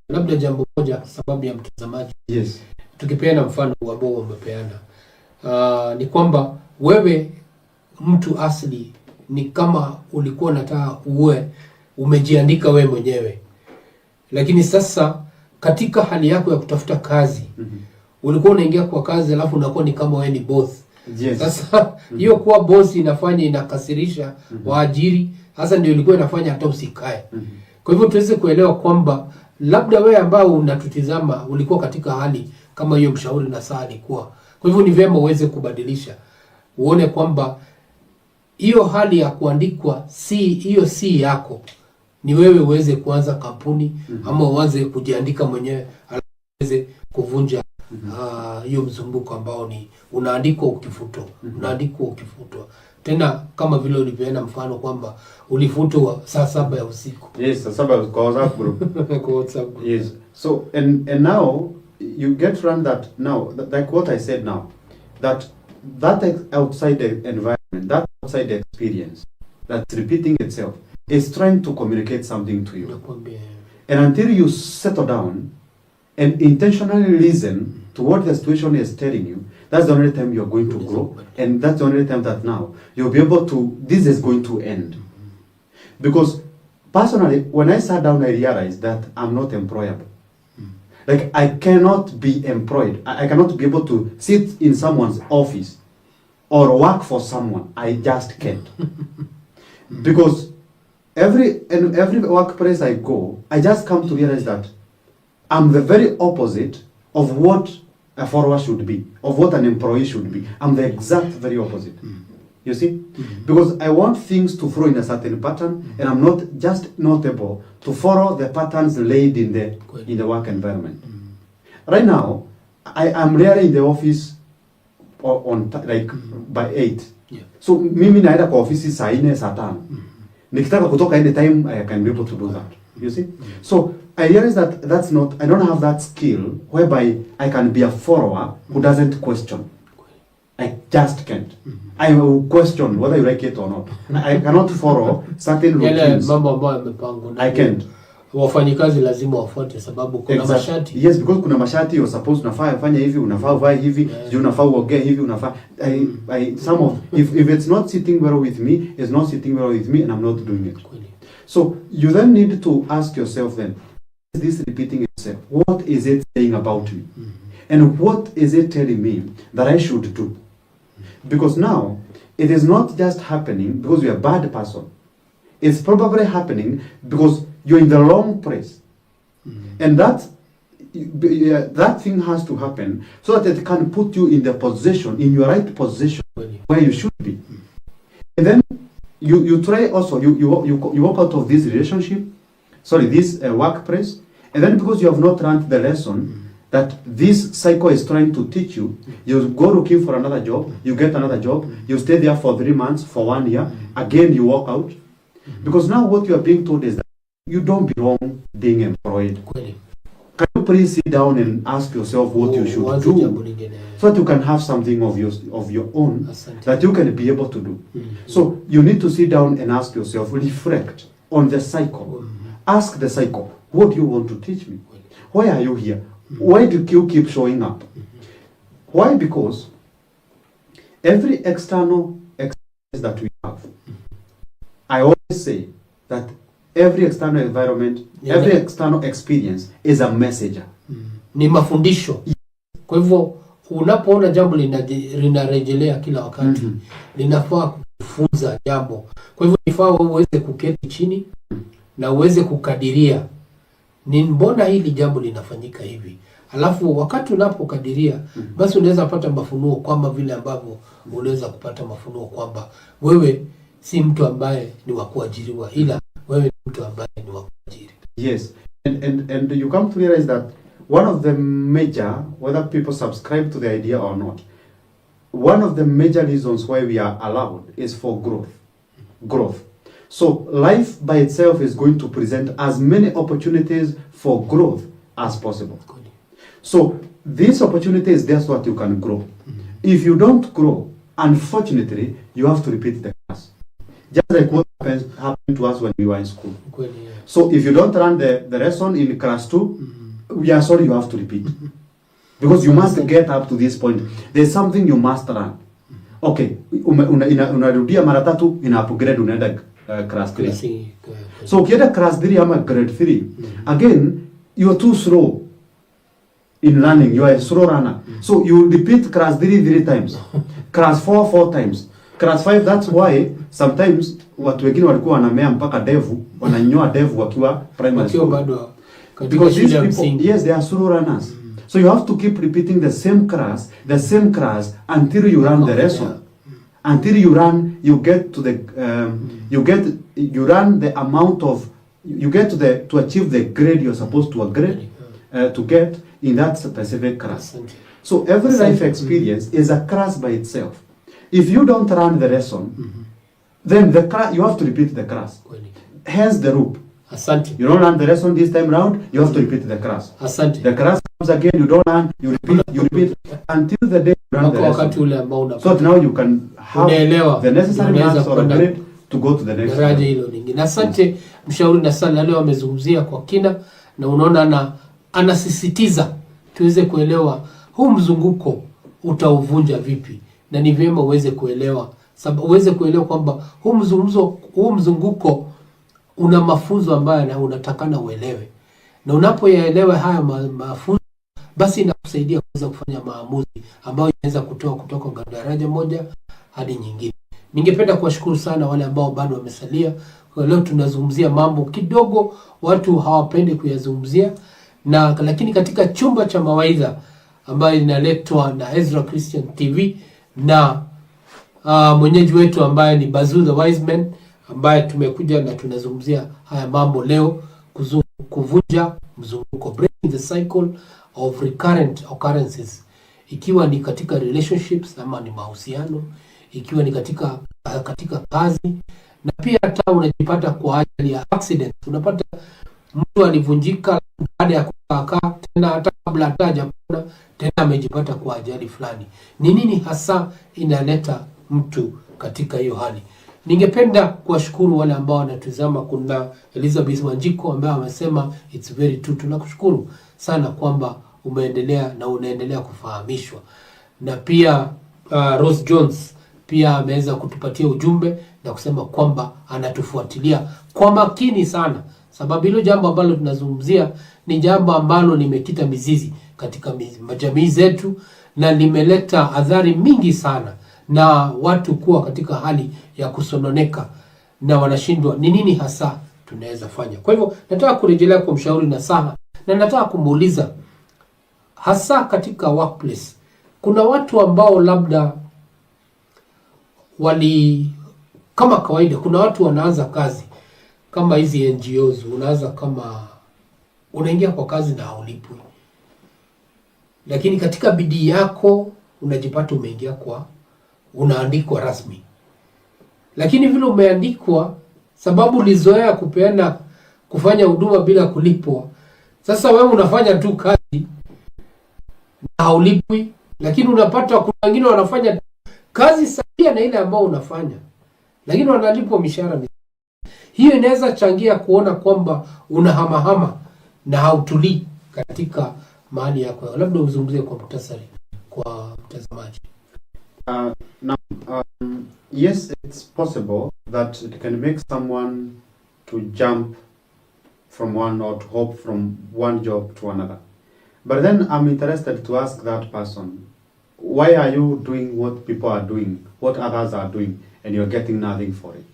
labda jambo moja sababu ya mtazamaji. Yes. Tukipeana mfano ambao umepeana. Ni kwamba wewe mtu asili ni kama ulikuwa unataka umejiandika wewe mwenyewe. Lakini sasa katika hali yako ya kutafuta kazi, ulikuwa unaingia kwa kazi alafu unakuwa ni kama wewe ni boss. Yes. Sasa hiyo kuwa boss inakasirisha waajiri, hasa ndio ilikuwa inafanya hata usikae. Kwa hivyo tuweze kuelewa kwamba labda wewe ambao unatutizama ulikuwa katika hali kama hiyo mshauri na saa alikuwa. Kwa hivyo ni vyema uweze kubadilisha. Uone kwamba hiyo hali ya kuandikwa si yako. Ni wewe uweze kuanza kampuni ama uanze kujiandika mwenyewe, uweze kuvunja hiyo mzunguko ambao ni unaandikwa ukifutwa. Unaandikwa ukifutwa. Tena kama vile ulipeana mfano kwamba ulifutwa saa 7 ya usiku. Yes, saa 7 kwa WhatsApp group. Kwa WhatsApp group. Yes. So and now you get from that now, like what I said now, that outside environment, that outside experience that's repeating itself is trying to communicate something to you. And until you settle down and intentionally listen to what the situation is telling you, that's the only time you're going to grow. And that's the only time that now you'll be able to, this is going to end. Because personally, when I sat down, I realized that I'm not employable. Like, I cannot be employed. I cannot be able to sit in someone's office or work for someone. I just can't. Because every workplace I go, I just come to realize that I'm the very opposite of what a follower should be, of what an employee should be. I'm the exact very opposite. You see? Because I want things to flow in a certain pattern, and I'm not able to follow the patterns laid in the work environment. Right now, I am rarely in the office by 8. Yeah. So mimi naenda kwa ofisi saa 4 saa 5. Nikitaka kutoka anytime, I can be able to do that. You see? So I realize that I don't have that skill whereby I can be a follower who doesn't question. I just can't. I will question whether you like it or not. I cannot follow certain routines. Mambo ambayo yamepangwa. I can't. Wafanyikazi lazima wafuate sababu kuna mashati. Yes, because kuna mashati, you're supposed unafaa fanya hivi, unafaa uvae hivi, unafaa uongee hivi, unafaa if it's not sitting well with me, it's not sitting well with me, and I'm not doing it. So you then need to ask yourself then, is this repeating itself? What is it saying about me? And what is it telling me that I should do? Because now, it is not just happening because you're a bad person. It's probably happening because you're in the wrong place. And that thing has to happen so that it can put you in the position, in your right position, where you should be. And then you try also, you walk out of this relationship, this workplace, and then because you have not learned the lesson that this cycle is trying to teach you, you go looking for another job, you get another job, you stay there for 3 months, for 1 year, again you walk out. Because now what you are being told is that you don't belong being employed. Kweli. Can you please sit down and ask yourself what you should do so that you can have something of your own that you can be able to do? So you need to sit down and ask yourself, reflect on the cycle. Ask the cycle, what do you want to teach me? Why are you here? Why do you keep showing up? Why? Because every external experience that we have, I always say that every external environment, every external experience is a messenger. Ni mafundisho. Kwa hivyo unapoona jambo linarejelea kila wakati, linafaa kufunza jambo. Kwa hivyo nifaa uweze kuketi chini na uweze kukadiria ni mbona hili jambo linafanyika hivi. Alafu wakati unapokadiria, basi unaweza pata mafunuo kama vile ambavyo unaweza kupata mafunuo kwamba wewe si mtu ambaye ni wa kuajiriwa, ila wewe ni mtu ambaye ni wa kuajiri. Yes, and you come to realize that one of the major, whether people subscribe to the idea or not, one of the major reasons why we are allowed is for growth. So life by itself is going to present as many opportunities for growth as possible. So this opportunity is there so that you can grow. If you don't grow, unfortunately, you have to repeat the class. Just like what happened to us when we were in school. So if you don't run the lesson in class 2, we are sorry, you have to repeat. Because you must get up to this point. There's something you must run. Okay, unarudia mara 3, ina upgrade unaenda class 3. So ukienda class 3 ama grade 3, again, you are too slow in learning. You are a slow runner. So you repeat class 3 times. Class 4 times. Class 5, that's why sometimes watu wengine walikuwa wanamea mpaka devu, wananyoa devu wakiwa primary school. Because these people, yes, they are slow runners. So you have to keep repeating the same class until you run the lesson. Until you run, you get to the you run the amount of, you get to achieve the grade you're supposed to to get in that specific class. So every life experience is a class by itself. If you don't run the lesson, then the class, you have to repeat the class. Hence the rule. Asante. You don't learn the lesson this time round, you have to repeat the class. Asante. The class comes again, you don't learn, you repeat until the day you learn the lesson. So now you can have the necessary marks or a grade to go to the next level. Asante mshauri na sana leo amezungumzia kwa kina, na unaona anasisitiza tuweze kuelewa huu mzunguko utauvunja vipi, na ni vyema uweze kuelewa, sababu uweze kuelewa kwamba huu mzunguko una mafunzo ambayo na unatakana uelewe, na unapoyaelewa haya mafunzo, basi inakusaidia kuweza kufanya maamuzi ambayo inaweza kutoa kutoka daraja moja hadi nyingine. Ningependa kuwashukuru sana wale ambao bado wamesalia. Kwa leo tunazungumzia mambo kidogo watu hawapendi kuyazungumzia, lakini katika chumba cha mawaidha ambayo inaletwa na Ezra Christian TV na mwenyeji wetu ambaye ni Bazuu the Wise Man, ambaye tumekuja na tunazungumzia haya mambo leo, kuvunja mzunguko, breaking the cycle of recurrent occurrences, ikiwa ni katika relationships ama ni mahusiano, ikiwa ni katika kazi, na pia hata unajipata kwa ajali ya accident. Unapata mtu alivunjika baada ya kukaa tena, hata kabla hajapona tena amejipata kwa ajali fulani. Ni nini hasa inaleta mtu katika hiyo hali? Ningependa kuwashukuru wale ambao wanatazama. Kuna Elizabeth Wanjiko ambaye amesema it's very true. Tunakushukuru sana kwamba umeendelea na unaendelea kufahamishwa. Na pia Rose Jones pia ameweza kutupatia ujumbe na kusema kwamba anatufuatilia kwa makini sana, sababu hilo jambo ambalo tunazungumzia ni jambo ambalo limekita mizizi katika jamii zetu na limeleta athari mingi sana, na watu kuwa katika hali ya kusononeka na wanashindwa ni nini hasa tunaweza fanya. Kwa hivyo nataka kurejelea kwa mshauri na saha, na nataka kumuuliza hasa katika workplace, kuna watu ambao labda kama kawaida, kuna watu wanaanza kazi kama hizi NGOs, unaanza kama unaingia kwa kazi na haulipwi, lakini katika bidii yako unajipata umeingia unaandikwa rasmi. Lakini vile umeandikwa, sababu ulizoea kufanya huduma bila kulipwa. Sasa wewe unafanya tu kazi na haulipwi, lakini unapata kuna wengine wanafanya kazi sawa na ile ambayo unafanya, lakini wanalipwa mishahara. Hiyo inaweza changia kuona kwamba unahamahama na hautulii katika mahali yako. Labda uzungumzie kwa muhtasari kwa mtazamaji. Yes, it's possible that it can make someone to jump from one or to hop from one job to another. But then I'm interested to ask that person, why are you doing what people are doing, what others are doing, and you're getting nothing for it?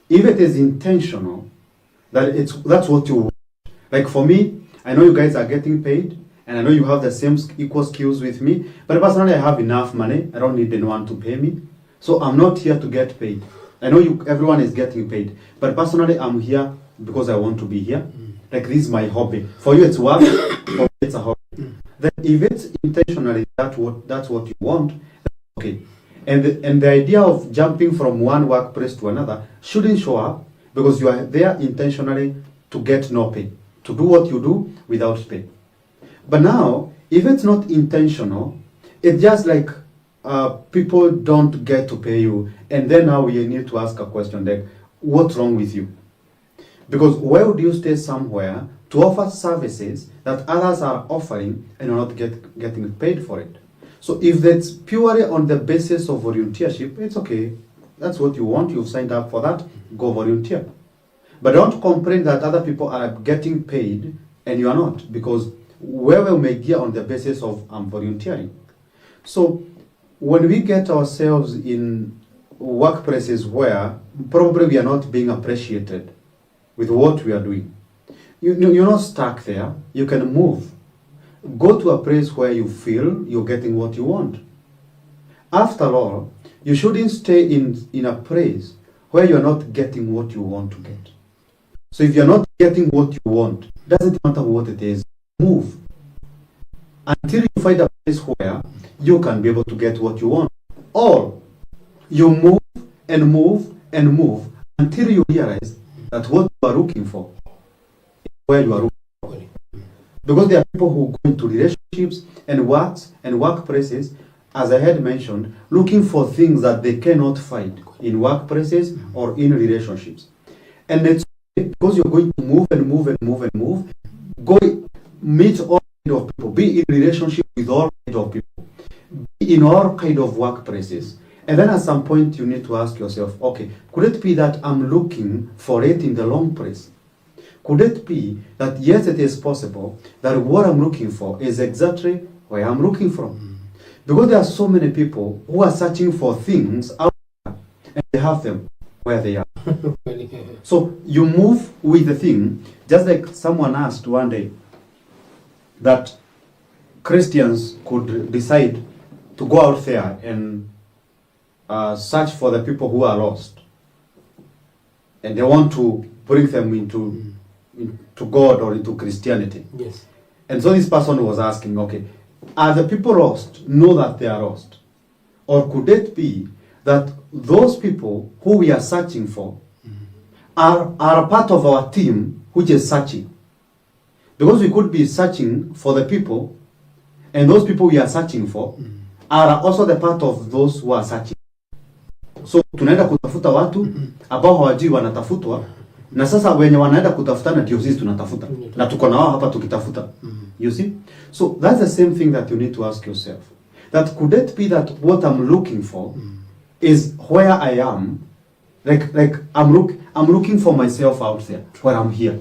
If it is intentional, that's what you want. Like for me, I know you guys are getting paid, and I know you have the same equal skills with me, but personally I have enough money. I don't need anyone to pay me. So I'm not here to get paid. I know everyone is getting paid, but personally I'm here because I want to be here. Like this is my hobby. For you it's work, for me it's a hobby. Then if it's intentionally that's what you want, okay. And the idea of jumping from one workplace to another shouldn't show up because you are there intentionally to get no pay, to do what you do without pay. But now, if it's not intentional, it's just like people don't get to pay you, and then now we need to ask a question like, what's wrong with you? Because why would you stay somewhere to offer services that others are offering and you're not getting paid for it? So if that's purely on the basis of volunteership, it's okay. That's what you want. You've signed up for that. Go volunteer. But don't complain that other people are getting paid and you are not, because we will make gear on the basis of volunteering. So when we get ourselves in workplaces where probably we are not being appreciated with what we are doing, you're not stuck there. You can move. Go to a place where you feel you're getting what you want. After all, you shouldn't stay in a place where you're not getting what you want to get. So if you're not getting what you want, doesn't matter what it is, move. Until you find a place where you can be able to get what you want. Or you move and move and move until you realize that what you are looking for is where you are looking for. Because there are people who go into relationships and works and workplaces, as I had mentioned, looking for things that they cannot find in workplaces or in relationships. And it's because you're going to move and move and move and move, go meet all kinds of people, be in relationship with all kinds of people, be in all kinds of workplaces. And then at some point you need to ask yourself, okay, could it be that I'm looking for it in the wrong place? Could it be that yes, it is possible that what I'm looking for is exactly where I'm looking from? Because there are so many people who are searching for things out there and they have them where they are. So you move with the thing, just like someone asked one day that Christians could decide to go out there and search for the people who are lost. And they want to bring them into God or into Christianity. Yes. And so this person was asking, okay, are the people lost know that they are lost? Or could it be that those people who we are searching for are a part of our team which is searching? Because we could be searching for the people, and those people we are searching for are also the part of those who are searching. So tunaenda kutafuta watu ambao hawajui wanatafutwa, na sasa wenye wanaenda kutafutana ndio sisi tunatafuta, na tuko na wao hapa tukitafuta. You see? So that's the same thing that you need to ask yourself. That could it be that what I'm looking for is where I am, like I'm looking for myself out there, where I'm here.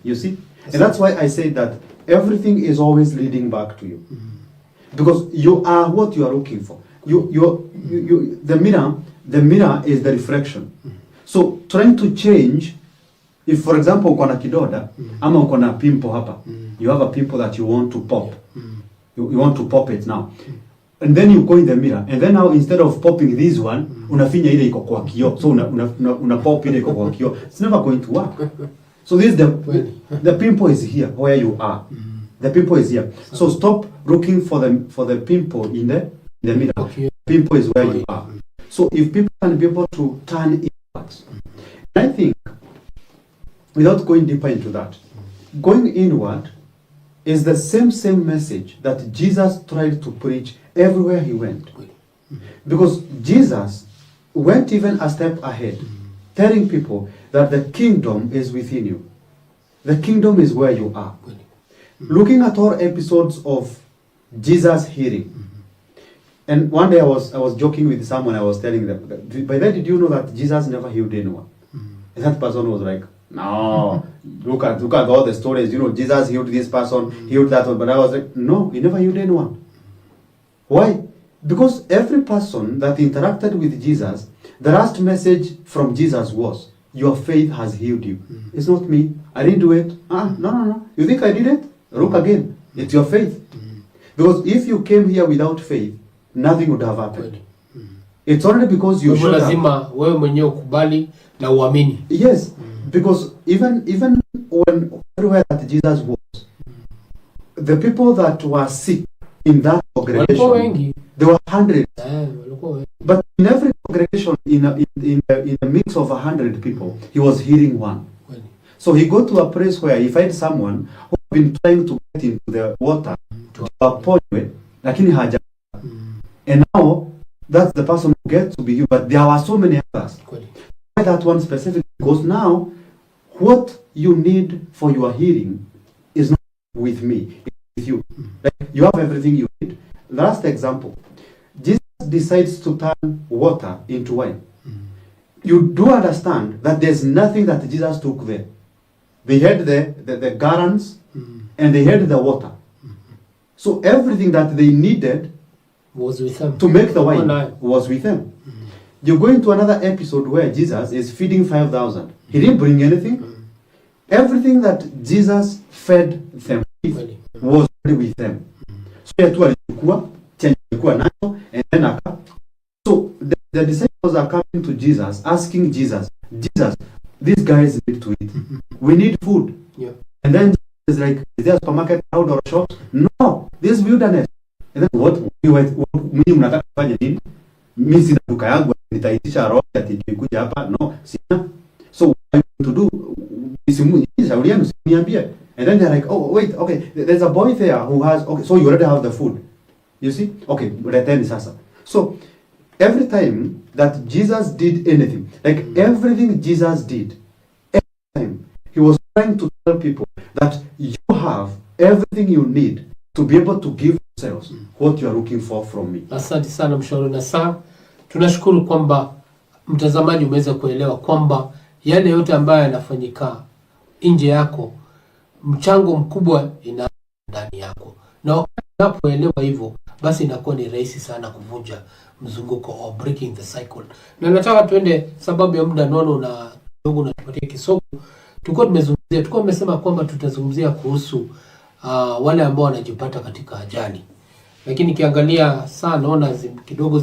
You see? And that's why I say that everything is always leading back to you. Because you are what you are looking for. The mirror is the reflection. So trying to change, if for example uko na kidoda ama uko na pimple hapa, you have a pimple that you want to pop. You want to pop it now. And then you go in the mirror, and then now instead of popping this one, unafinya ile iko kwa kioo. So una pop ile iko kwa kioo. It's never going to work. So this is the pimple is here where you are. The pimple is here. So stop looking for the pimple in the mirror. Okay. Pimple is where you are. So if people can be able to turn inwards, I think without going deeper into that, going inward is the same message that Jesus tried to preach everywhere he went. Because Jesus went even a step ahead, telling people that the kingdom is within you. The kingdom is where you are. Looking at all episodes of Jesus healing, and one day I was joking with someone. I was telling them, by then, did you know that Jesus never healed anyone? And that person was like, no, look at all the stories. You know, Jesus healed this person, healed that one. But I was like, no, he never healed anyone. Why? Because every person that interacted with Jesus, the last message from Jesus was, your faith has healed you. It's not me. I didn't do it. No. You think I did it? Look again. It's your faith. Because if you came here without faith, nothing would have happened. It's only because you showed up. Wewe mwenyewe ukubali na uamini. Yes, because even when everywhere that Jesus was, the people that were sick in that congregation, there were hundreds. But in every congregation, in a mix of 100 people, he was healing one. So he got to a place where he found someone who had been trying to get into the water to aponywe, lakini haja. And now that's the person who gets to be healed. But there were so many others. Why that one specific? Because now what you need for your healing is not with me, it's with you. Like, you have everything you need. Last example, Jesus decides to turn water into wine. You do understand that there's nothing that Jesus took there. They had the gallons and they had the water. So everything that they needed was with them to make the wine was with them. You go into another episode where Jesus is feeding 5,000. He didn't bring anything. Everything that Jesus fed them with was with them. So the disciples are coming to Jesus, asking Jesus, these guys need to eat. We need food. Yeah. And then Jesus is like, is there a supermarket, outdoor shops? No, this wilderness. And then what mimi mnataka kufanya nini? Mimi sina duka yangu nitaitisha roho ati nikuja hapa. No, sina. So what are you to do? And then they're like, oh wait, okay, there's a boy there who has, okay, so you already have the food. You see? Okay, return sasa. So every time that Jesus did anything, like everything Jesus did, every time he was trying to tell people that you have everything you need to be able to give yourselves what you are looking for from me. Asante sana mshauri na saa. Tunashukuru kwamba mtazamaji umeweza kuelewa kwamba yale yote ambayo yanafanyika nje yako, mchango mkubwa ina ndani yako. Na wakati unapoelewa hivyo, basi inakuwa ni rahisi sana kuvunja mzunguko or breaking the cycle. Na nataka tuende, sababu ya muda nono na kidogo na tupatie kisogo. Tulikuwa tumesema kwamba tutazungumzia kuhusu wale ambao wanajipata katika ajali. Lakini kiangalia saa naona kidogo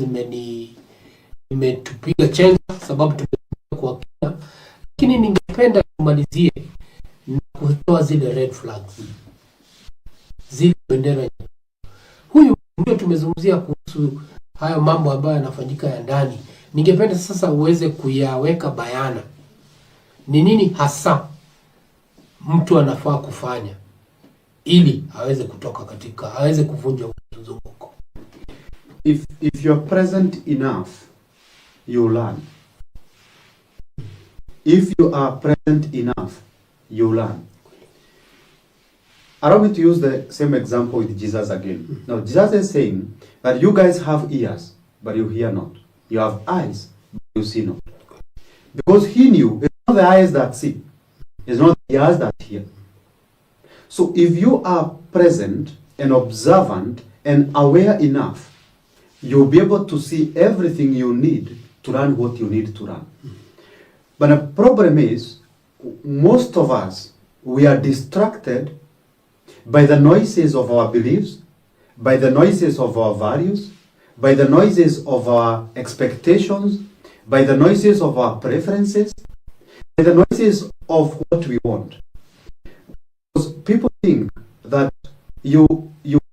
zimetupiga chenga sababu tumekuwa kwa kina. Lakini ningependa kumalizie na kutoa zile red flags. Zile bendera. Huyu ndio tumezungumzia kuhusu hayo mambo ambayo yanafanyika ya ndani. Ningependa sasa uweze kuyaweka bayana. Ni nini hasa mtu anafaa kufanya ili aweze kutoka katika, aweze kuvunja mzunguko? If you're present enough, you learn. If you are present enough, you learn. Allow me to use the same example with Jesus again. Now, Jesus is saying that you guys have ears, but you hear not. You have eyes, but you see not. Because he knew it's not the eyes that see, it's not the ears that hear. So if you are present and observant and aware enough, you'll be able to see everything you need to run what you need to run. But the problem is, most of us, we are distracted by the noises of our beliefs, by the noises of our values, by the noises of our expectations, by the noises of our preferences, by the noises of what we want. Because people think that you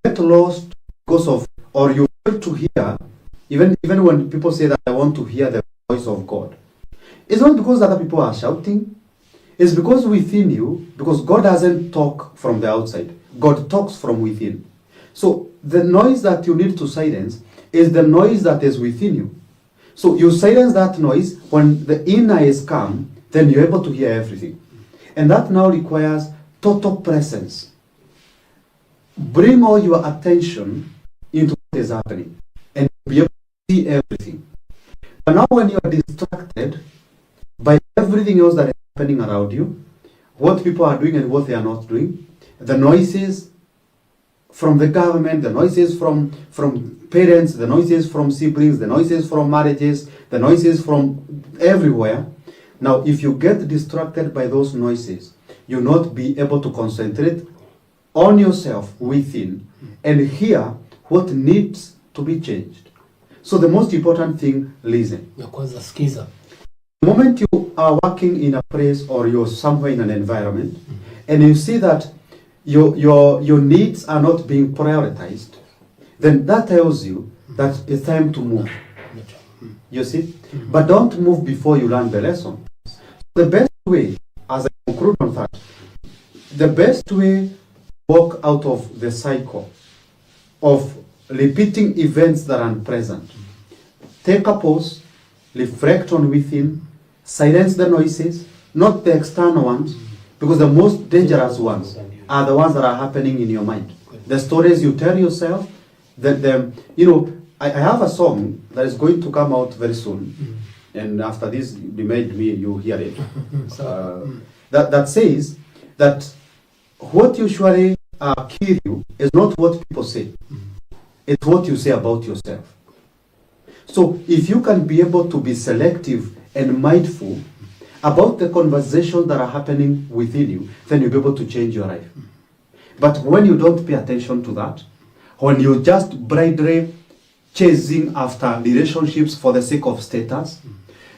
get lost because of, or you fail to hear, even when people say that I want to hear the voice of God. It's not because other people are shouting. is because within you, because God doesn't talk from the outside. God talks from within. So the noise that you need to silence is the noise that is within you. So you silence that noise. When the inner is calm, then you're able to hear everything. And that now requires total presence. Bring all your attention into what is happening and be able to see everything. But now when you are distracted by everything else that is happening around you, what people are doing and what they are not doing, the noises from the government, the noises from parents, the noises from siblings, the noises from marriages, the noises from everywhere. Now, if you get distracted by those noises, you'll not be able to concentrate on yourself within and hear what needs to be changed. So the most important thing, listen. The moment you are working in a place or you're somewhere in an environment and you see that your needs are not being prioritized, then that tells you that it's time to move. You see? But don't move before you learn the lesson. The best way, as I conclude on that, the best way to walk out of the cycle of repeating events that are unpleasant, take a pause, reflect on within, silence the noises, not the external ones, because the most dangerous ones are the ones that are happening in your mind. The stories you tell yourself, I have a song that is going to come out very soon, and after this, you hear it. That says that what usually kill you is not what people say, it's what you say about yourself. So if you can be able to be selective and mindful about the conversations that are happening within you, then you'll be able to change your life. But when you don't pay attention to that, when you just blindly chasing after relationships for the sake of status,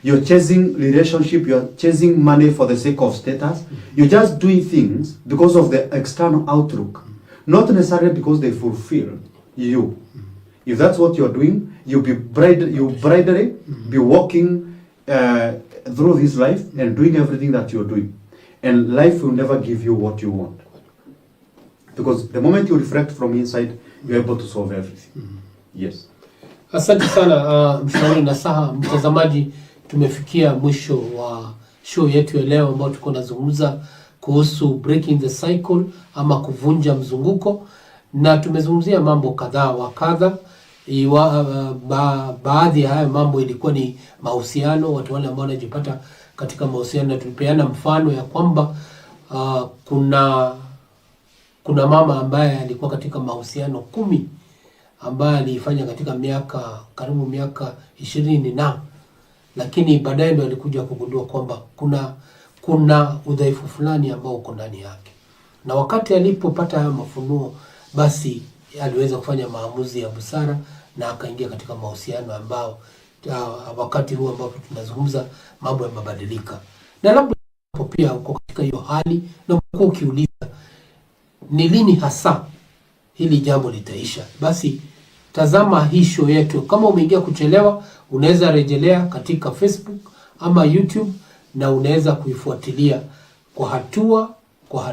you're chasing relationship, you're chasing money for the sake of status, you're just doing things because of the external outlook, not necessarily because they fulfill you. If that's what you're doing, you'll bridally be walking through this life and doing everything that you're doing. And life will never give you what you want. Because the moment you reflect from inside, you're able to solve everything. Yes. Asante sana mshauri nasaha. Mtazamaji, tumefikia mwisho wa show yetu ya leo ambao tuko nazungumza kuhusu breaking the cycle ama kuvunja mzunguko, na tumezungumzia mambo kadhaa wa kadha. Baadhi ya haya mambo ilikuwa ni mahusiano, watu wale ambao wanajipata katika mahusiano, na tulipeana mfano ya kwamba kuna mama ambaye alikuwa katika mahusiano 10 ambaye alifanya katika karibu miaka 20 na, lakini baadaye ndo alikuja kugundua kwamba kuna udhaifu fulani ambao uko ndani yake, na wakati alipopata haya mafunuo, basi aliweza kufanya maamuzi ya busara na akaingia katika mahusiano ambao wakati huu ambapo tunazungumza mambo yamebadilika. Na labda pia uko katika hiyo hali na uko ukiuliza ni lini hasa hili jambo litaisha, basi tazama hii show yetu. Kama umeingia kuchelewa, unaweza rejelea katika Facebook ama YouTube, na unaweza kuifuatilia kwa hatua kwa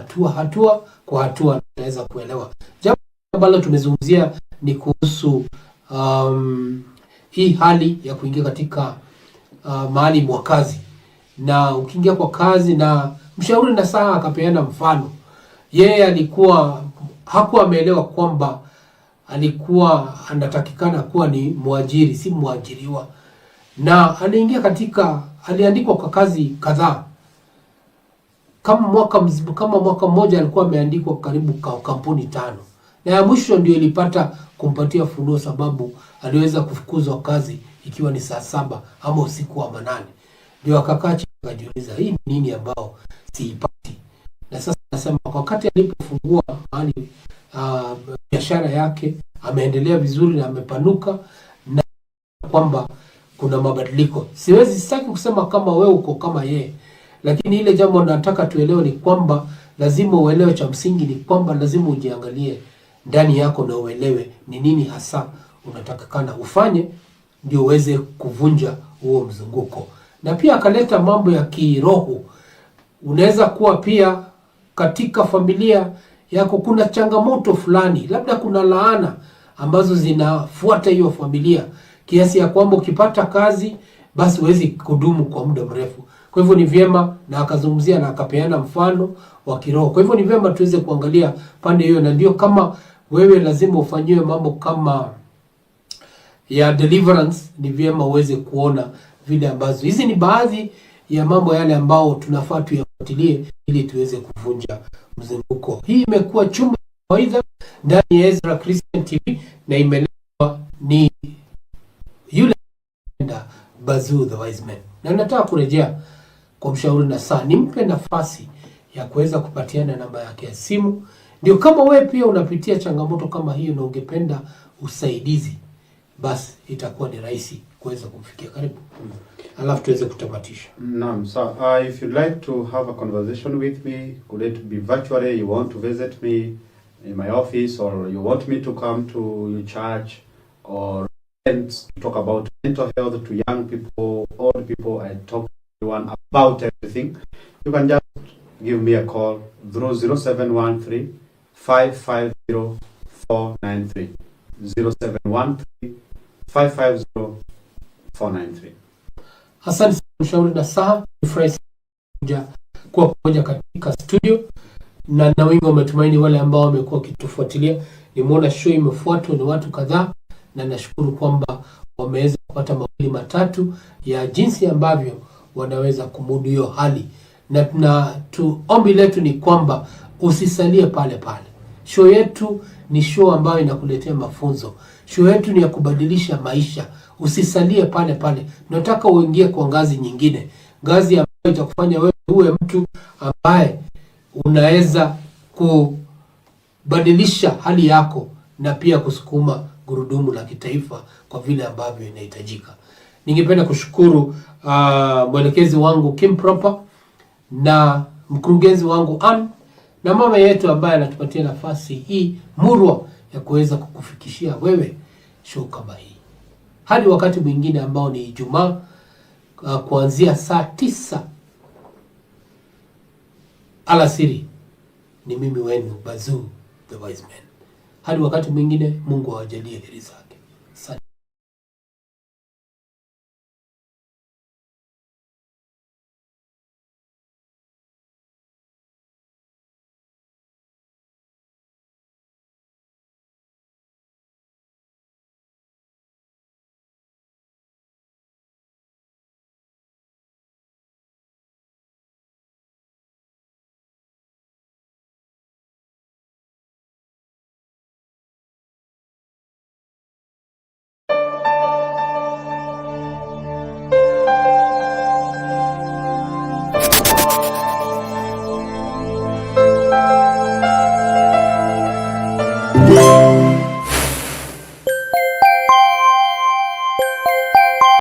hatua, unaweza kuelewa. Jambo ambalo tumezungumzia ni kuhusu hii hali ya kuingia katika mahali mwa kazi, na ukiingia kwa kazi, na mshauri na saa akapeana mfano. Yeye hakuwa ameelewa kwamba alikuwa anatakikana kuwa ni mwajiri, si mwajiriwa, na aliandikwa kwa kazi kadhaa. Kama mwaka mmoja alikuwa ameandikwa karibu kampuni 5, na ya mwisho ndio ilipata kumpatia funuo, sababu aliweza kufukuzwa kazi ikiwa ni saa 7 ama usiku wa manane. Ndio akakaa chini akajiuliza, hii ni nini ambao siipati? Na sasa nasema wakati alipofungua mahali biashara yake, ameendelea vizuri na amepanuka, na kwamba kuna mabadiliko. Sitaki kusema kama wewe uko kama yeye, lakini ile jambo nataka tuelewe ni kwamba lazima uelewe, cha msingi ni kwamba lazima ujiangalie ndani yako na uelewe ni nini hasa unatakikana ufanye ndio uweze kuvunja huo mzunguko. Na pia akaleta mambo ya kiroho. Unaweza kuwa pia katika familia yako kuna changamoto fulani, labda kuna laana ambazo zinafuata hiyo familia kiasi ya kwamba ukipata kazi basi huwezi kudumu kwa muda mrefu. Kwa hivyo ni vyema, na akazungumzia na akapeana mfano wa kiroho. Kwa hivyo ni vyema tuweze kuangalia pande hiyo, na ndio kama wewe lazima ufanyiwe mambo kama ya deliverance, ni vyema uweze kuona vile ambazo hizi ni baadhi ya mambo yale ambao tunafaa tuyafuatilie ili tuweze kuvunja mzunguko. Hii imekuwa Chumba Mawaidha ndani ya Ezra Christian TV, na imeletwa ni yule Bazuu the wise man. Na nataka kurejea kwa mshauri na saa nimpe nafasi ya kuweza kupatiana namba yake ya simu. Ndio kama wewe pia unapitia changamoto kama hiyo na ungependa usaidizi, basi itakuwa ni rahisi kuweza kumfikia. Karibu. Alafu tuweze kutamatisha. Naam, so if you'd like to have a conversation with me, could it be virtually, you want to visit me in my office, or you want me to come to your church, or to talk about mental health to young people, old people, I talk to everyone about everything, you can just give me a call through 0713 550 493 0713 550 493. Asante mshauri na saa, nifurahi kuwa pamoja katika studio, na wengi wametumaini wale ambao wamekuwa kitufuatilia. Nimeona show imefuatwa ni watu kadhaa, na nashukuru kwamba wameweza kupata mawili matatu ya jinsi ambavyo wanaweza kumudu hiyo hali. Na ombi letu ni kwamba usisalie pale pale. Show yetu ni show ambayo inakuletea mafunzo. Show yetu ni ya kubadilisha maisha. Usisalie pale pale. Nataka uingie kwa ngazi nyingine. Ngazi ambayo itakufanya wewe uwe mtu ambaye unaweza kubadilisha hali yako na pia kusukuma gurudumu la kitaifa kwa vile ambavyo inahitajika. Ningependa kushukuru mwelekezi wangu Kim Proper na mkurugenzi wangu Ann na mama yetu ambaye anatupatia nafasi hii murwa ya kuweza kukufikishia wewe show kama hii. Hadi wakati mwingine ambao ni Ijumaa kuanzia saa 9 alasiri, ni mimi wenu Bazuu the wise man. Hadi wakati mwingine, Mungu awajalie heri zake.